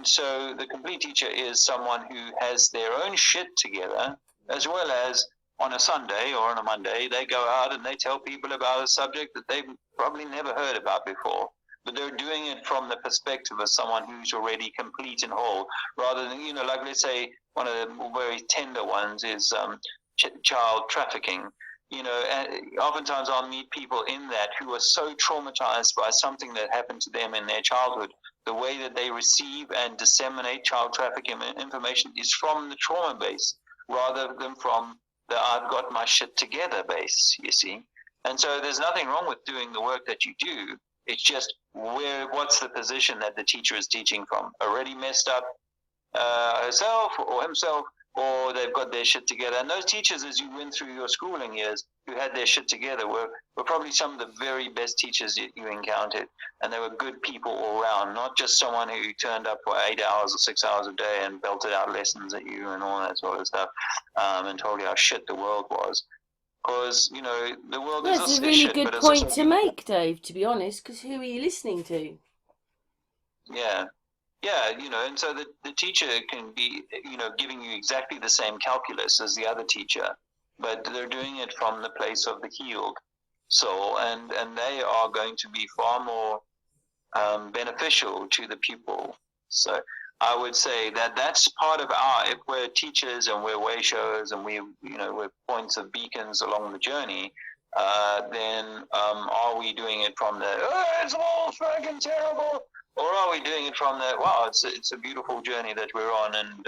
so the complete teacher is someone who has their own shit together, as well as on a Sunday or on a Monday, they go out and they tell people about a subject that they've probably never heard about before. But they're doing it from the perspective of someone who's already complete and whole, rather than, like let's say one of the very tender ones is child trafficking. And oftentimes I'll meet people in that who are so traumatized by something that happened to them in their childhood. The way that they receive and disseminate child trafficking information is from the trauma base, rather than from the I've got my shit together base, you see. And so there's nothing wrong with doing the work that you do. It's just what's the position that the teacher is teaching from? Already messed up herself or himself, or they've got their shit together. And those teachers, as you went through your schooling years, who had their shit together were probably some of the very best teachers you encountered. And they were good people all around, not just someone who turned up for 8 hours or 6 hours a day and belted out lessons at you and all that sort of stuff, and told you how shit the world was. Because, the world is That's a really good point to make, Dave, to be honest, because who are you listening to? Yeah, and so the teacher can be, giving you exactly the same calculus as the other teacher, but they're doing it from the place of the healed soul, and they are going to be far more beneficial to the pupil. So I would say that that's part of if we're teachers and we're way showers and we're points of beacons along the journey, then are we doing it from the, it's all fucking terrible? Or are we doing it from the, wow, it's a beautiful journey that we're on, and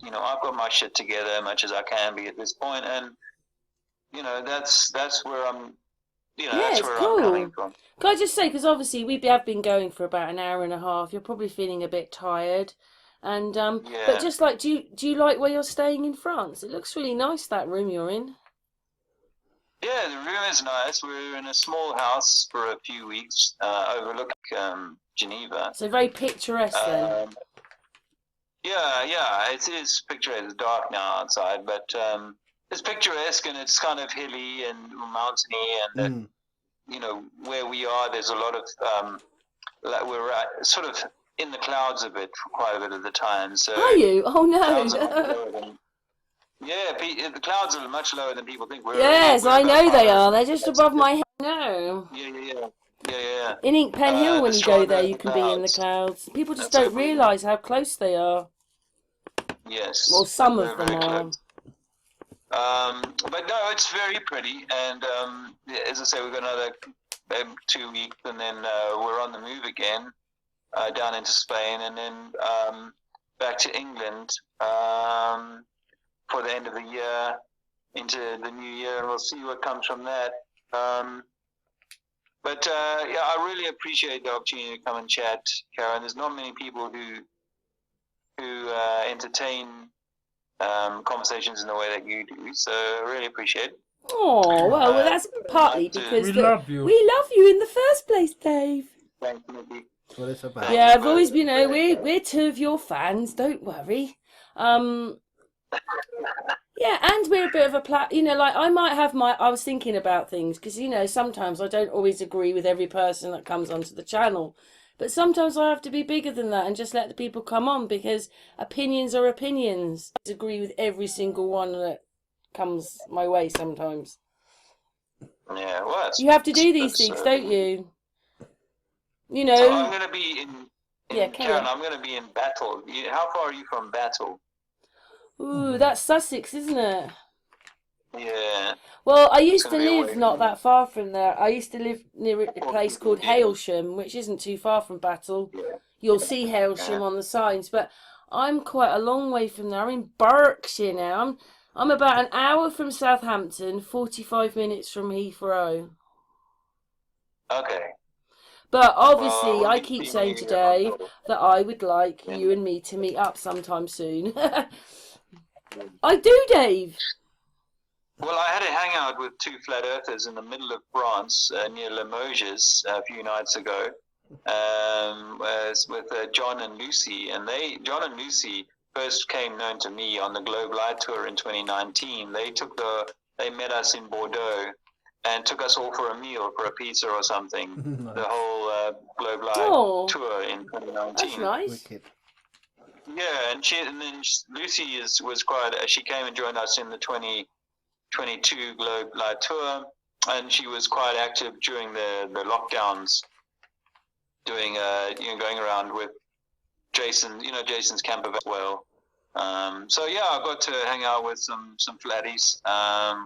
I've got my shit together as much as I can be at this point, and that's where I'm, that's where cool. I'm coming from. Can I just say, because obviously we have been going for about an hour and a half, you're probably feeling a bit tired, and but just like, do you like where you're staying in France? It looks really nice, that room you're in. Yeah, the room is nice. We're in a small house for a few weeks, overlooking Geneva. So very picturesque then. Yeah, it is picturesque. It's dark now outside, but it's picturesque, and it's kind of hilly and mountainy, and where we are, there's a lot of we're sort of in the clouds a bit for quite a bit of the time. So are you? Oh no. Yeah, the clouds are much lower than people think. Yes, I know they are. They're just above my head now. Yeah. In Inkpen Hill, when you go there, you can be in the clouds. People just don't realise how close they are. Yes. Well, some of them are. But no, it's very pretty. And as I say, we've got another 2 weeks, and then we're on the move again down into Spain, and then back to England. for the end of the year into the new year, and we'll see what comes from that. But I really appreciate the opportunity to come and chat, Karen. There's not many people who entertain conversations in the way that you do, so I really appreciate it. Oh, well, that's partly because we love you. We love you in the first place, Dave. Thank you. That's what it's about. Yeah, I've always, we're two of your fans. Don't worry. Yeah, and we're a bit of a like I might have I was thinking about things because sometimes I don't always agree with every person that comes onto the channel, but sometimes I have to be bigger than that and just let the people come on because opinions are opinions. I disagree with every single one that comes my way sometimes. Yeah, well, you have to do these things, don't you? So I'm going to be in Karen, I'm going to be in Battle. How far are you from Battle? Ooh, that's Sussex, isn't it? Yeah. Well, I used to live not that far from there. I used to live near a place called Hailsham, which isn't too far from Battle. Yeah. You'll see Hailsham on the signs, but I'm quite a long way from there. I'm in Berkshire now. I'm about an hour from Southampton, 45 minutes from Heathrow. Okay. But obviously, I keep saying to Dave that I would like you and me to meet up sometime soon. I do, Dave. Well, I had a hangout with two flat earthers in the middle of France near Limoges a few nights ago with John and Lucy. And John and Lucy first came known to me on the Globe Light Tour in 2019. They met us in Bordeaux and took us all for a meal, for a pizza or something. Nice. The whole Globe Light Tour in 2019. That's nice. Wicked. Yeah, and then Lucy was quite. She came and joined us in the 2022 Globe Light Tour, and she was quite active during the lockdowns, doing going around with Jason. Jason's camper as well. So yeah, I got to hang out with some flatties,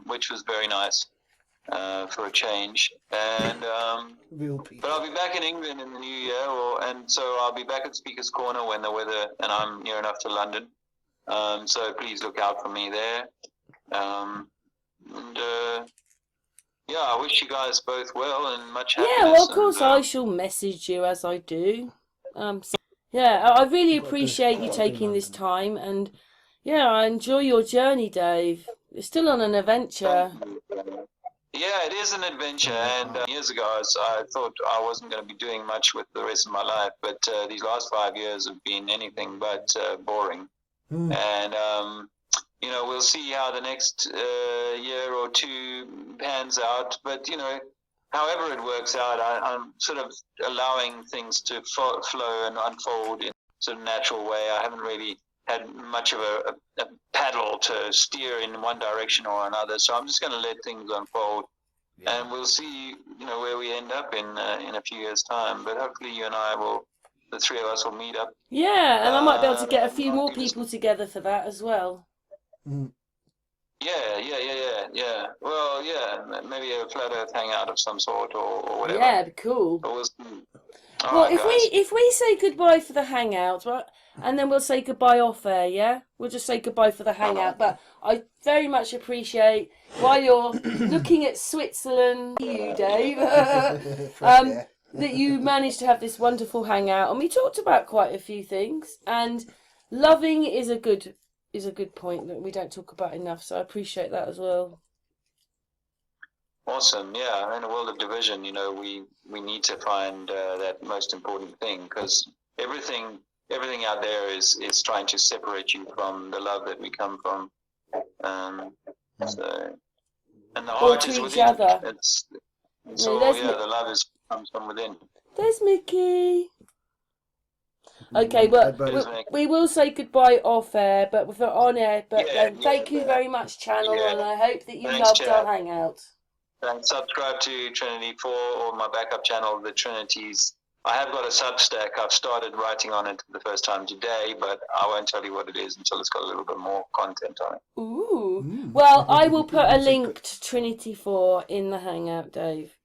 which was very nice for a change. And real people. But I'll be back in England in the new year, and so I'll be back at Speaker's Corner when the weather, and I'm near enough to London. So please look out for me there. I wish you guys both well and much happiness. Yeah, well, of course I shall message you as I do. I really appreciate you taking this time, and I enjoy your journey, Dave. You're still on an adventure. Yeah, it is an adventure, and years ago I thought I wasn't going to be doing much with the rest of my life, but these last 5 years have been anything but boring. And we'll see how the next year or two pans out, but however it works out, I'm sort of allowing things to flow and unfold in sort of natural way. I haven't really had much of a paddle to steer in one direction or another, so I'm just going to let things unfold, and we'll see where we end up in a few years' time. But hopefully you and the three of us will meet up. Yeah, and I might be able to get a few more people together for that as well. Yeah. Well, yeah, maybe a flat earth hangout of some sort or whatever. Yeah, it'd be cool. Well, if we say goodbye for the hangout, right, and then we'll say goodbye off air, yeah? We'll just say goodbye for the hangout. But I very much appreciate, while you're looking at Switzerland, you, Dave, that you managed to have this wonderful hangout. And we talked about quite a few things. And loving is a good point that we don't talk about enough. So I appreciate that as well. Awesome. Yeah, in a world of division, we need to find that most important thing, because everything out there is trying to separate you from the love that we come from. And the heart is within. Each other. The love comes from within. There's Mickey. Okay, well, we will say goodbye off air, but we're on air. But thank you very much, channel, and I hope that you loved our hangout. And subscribe to Trinity 4 or my backup channel, the Trinities. I have got a Substack. I've started writing on it for the first time today, but I won't tell you what it is until it's got a little bit more content on it. Ooh. Well, I will put a link to Trinity 4 in the hangout, Dave.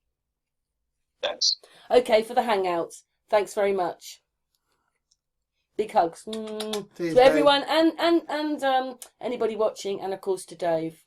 Thanks. Okay, for the hangout. Thanks very much. Big hugs Cheers, to Dave. everyone and anybody watching, and of course to Dave.